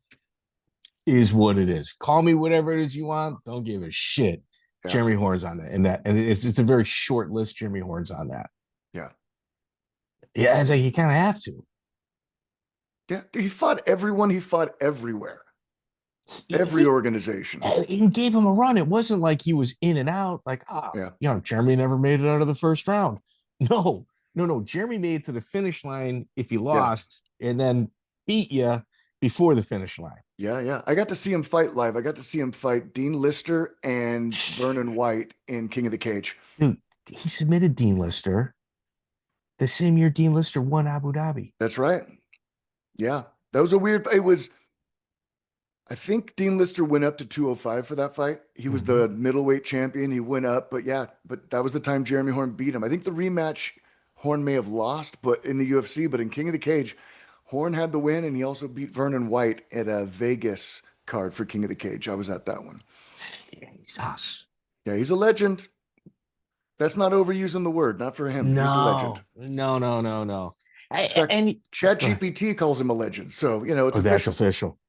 [SPEAKER 3] is what it is. Call me whatever it is you want. Don't give a shit.
[SPEAKER 1] Yeah.
[SPEAKER 3] Jeremy Horn's on that, and it's a very short list. Jeremy Horn's on that.
[SPEAKER 1] Yeah.
[SPEAKER 3] Yeah, it's like you kind of have to.
[SPEAKER 1] Yeah, he fought everyone. He fought everywhere. Every organization.
[SPEAKER 3] He gave him a run. It wasn't like he was in and out. Like, Jeremy never made it out of the first round. No. Jeremy made it to the finish line if he lost, and then beat you before the finish line.
[SPEAKER 1] Yeah. I got to see him fight live. I got to see him fight Dean Lister and Vernon White in King of the Cage.
[SPEAKER 3] Dude, he submitted Dean Lister the same year Dean Lister won Abu Dhabi.
[SPEAKER 1] That's right. Yeah. That was I think Dean Lister went up to 205 for that fight. He was the middleweight champion. He went up, but that was the time Jeremy Horn beat him. I think the rematch Horn may have lost, but in the UFC, but in King of the Cage, Horn had the win, and he also beat Vernon White at a Vegas card for King of the Cage. I was at that one.
[SPEAKER 3] Jesus.
[SPEAKER 1] Yeah, he's a legend. That's not overusing the word, not for him.
[SPEAKER 3] No,
[SPEAKER 1] he's a legend.
[SPEAKER 3] No.
[SPEAKER 1] And ChatGPT calls him a legend, so it's
[SPEAKER 3] that's official.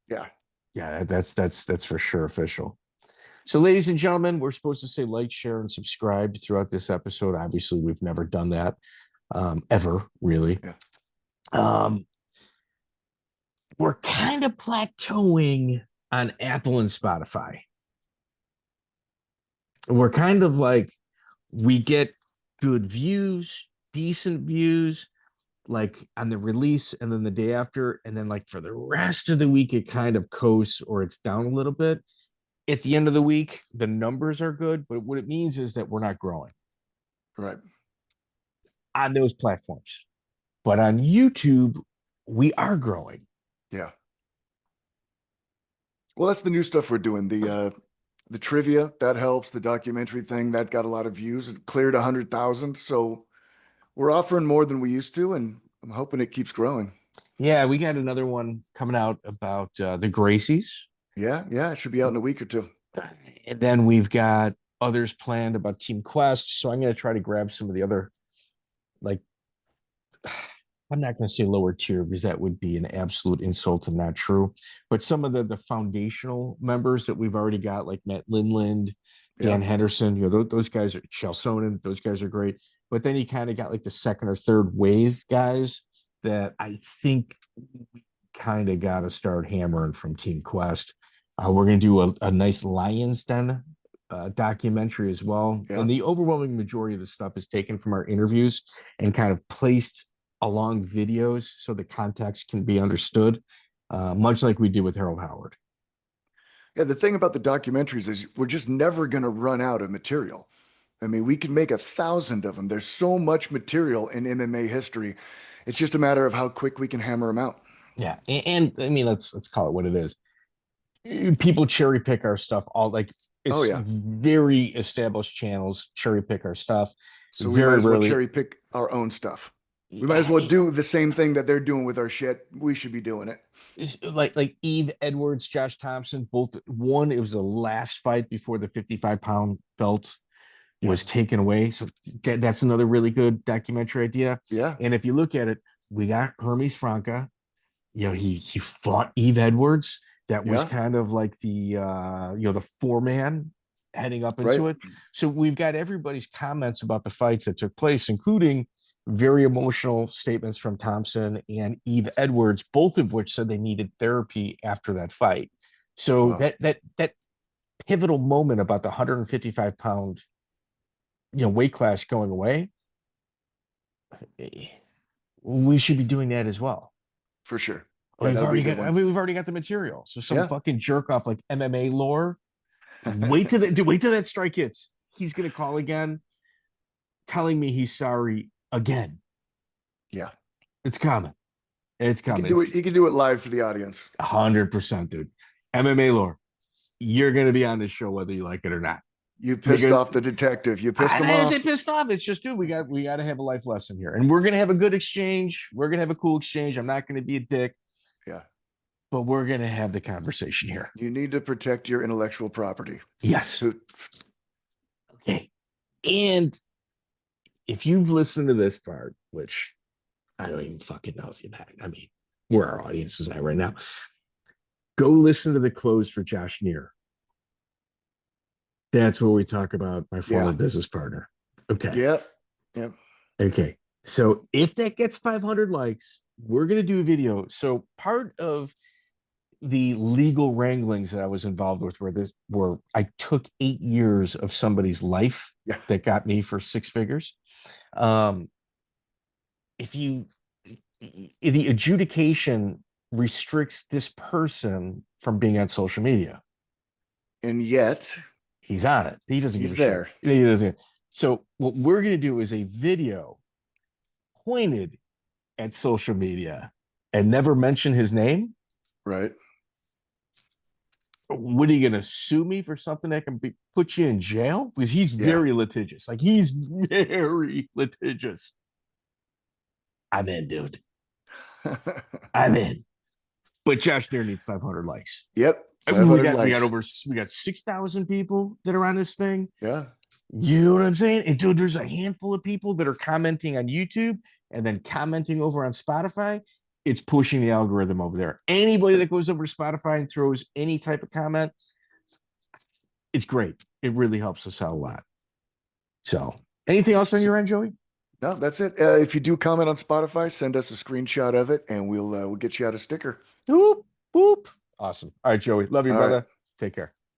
[SPEAKER 3] Yeah, that's for sure official. So, ladies and gentlemen, we're supposed to say like, share, and subscribe throughout this episode. Obviously, we've never done that ever, really.
[SPEAKER 1] Yeah.
[SPEAKER 3] We're kind of plateauing on Apple and Spotify. We're kind of like, we get good views, decent views, like on the release and then the day after. And then like for the rest of the week, it kind of coasts or it's down a little bit. At the end of the week, the numbers are good, but what it means is that we're not growing.
[SPEAKER 1] Right.
[SPEAKER 3] On those platforms. But on YouTube, we are growing.
[SPEAKER 1] Yeah. Well, that's the new stuff we're doing. The trivia, that helps. The documentary thing, that got a lot of views. It cleared 100,000. So we're offering more than we used to, and I'm hoping it keeps growing.
[SPEAKER 3] Yeah, we got another one coming out about the Gracies.
[SPEAKER 1] Yeah, it should be out in a week or two.
[SPEAKER 3] And then we've got others planned about Team Quest. So I'm going to try to grab some of the other, like, I'm not going to say lower tier because that would be an absolute insult and not true. But some of the foundational members that we've already got, like Matt Lindland, Dan Henderson, those guys are Chelsonen, those guys are great. But then you kind of got like the second or third wave guys that I think we kind of got to start hammering from Team Quest. We're going to do a nice Lions Den documentary as well. Yeah. And the overwhelming majority of the stuff is taken from our interviews and kind of placed along videos so the context can be understood, much like we did with Harold Howard.
[SPEAKER 1] Yeah, the thing about the documentaries is we're just never going to run out of material. I mean, we can make 1,000 of them. There's so much material in MMA history. It's just a matter of how quick we can hammer them out.
[SPEAKER 3] Yeah, and I mean, let's call it what it is. People cherry pick our stuff all like it's very established channels cherry pick our stuff.
[SPEAKER 1] So we might as well cherry pick our own stuff. We might as well do the same thing that they're doing with our shit. We should be doing it.
[SPEAKER 3] It's like Eve Edwards, Josh Thompson, both one. It was the last fight before the 55-pound belt was taken away. So that's another really good documentary idea.
[SPEAKER 1] Yeah.
[SPEAKER 3] And if you look at it, we got Hermes Franca. He fought Eve Edwards. That was kind of like the the four-man heading up into it. So we've got everybody's comments about the fights that took place, including very emotional statements from Thompson and Eve Edwards, both of which said they needed therapy after that fight. So that pivotal moment about the 155-pound weight class going away, we should be doing that as well.
[SPEAKER 1] For sure.
[SPEAKER 3] We've already got the material. So some fucking jerk off like MMA lore. Wait till that strike hits. He's gonna call again, telling me he's sorry again.
[SPEAKER 1] Yeah,
[SPEAKER 3] it's coming. It's coming.
[SPEAKER 1] He can do it live for the audience.
[SPEAKER 3] 100%, dude. MMA lore. you're going to be on this show whether you like it or not.
[SPEAKER 1] You pissed off the detective. You pissed him off.
[SPEAKER 3] I didn't say pissed off. It's just, dude, we got to have a life lesson here, and we're going to have a good exchange. We're going to have a cool exchange. I'm not going to be a dick.
[SPEAKER 1] Yeah.
[SPEAKER 3] But we're going to have the conversation here.
[SPEAKER 1] You need to protect your intellectual property.
[SPEAKER 3] Yes. Okay. And if you've listened to this part, which I don't even fucking know if you have, I mean, where our audience is at right now, go listen to the close for Josh Neer. That's where we talk about my former business partner. Okay.
[SPEAKER 1] Yep.
[SPEAKER 3] Okay. So if that gets 500 likes, we're going to do a video. So part of the legal wranglings that I was involved with where I took 8 years of somebody's life that got me for 6 figures. The adjudication restricts this person from being on social media.
[SPEAKER 1] And yet
[SPEAKER 3] he's on it. He doesn't give a
[SPEAKER 1] there.
[SPEAKER 3] Shit. He doesn't. So what we're going to do is a video pointed at social media and never mention his name.
[SPEAKER 1] Right.
[SPEAKER 3] What are you going to sue me for something that can put you in jail? Because he's very litigious. Like, he's very litigious. I'm in, dude. I'm in. But Josh Neer needs 500 likes.
[SPEAKER 1] Yep.
[SPEAKER 3] 500 likes. We got 6,000 people that are on this thing.
[SPEAKER 1] Yeah.
[SPEAKER 3] You know what I'm saying? And dude, there's a handful of people that are commenting on YouTube and then commenting over on Spotify. It's pushing the algorithm over there. Anybody that goes over to Spotify and throws any type of comment, it's great. It really helps us out a lot. So, anything else on your end, Joey?
[SPEAKER 1] No, that's it. If you do comment on Spotify, send us a screenshot of it, and we'll get you out a sticker.
[SPEAKER 3] Whoop, whoop. Awesome. All right, Joey. Love you, brother. Take care.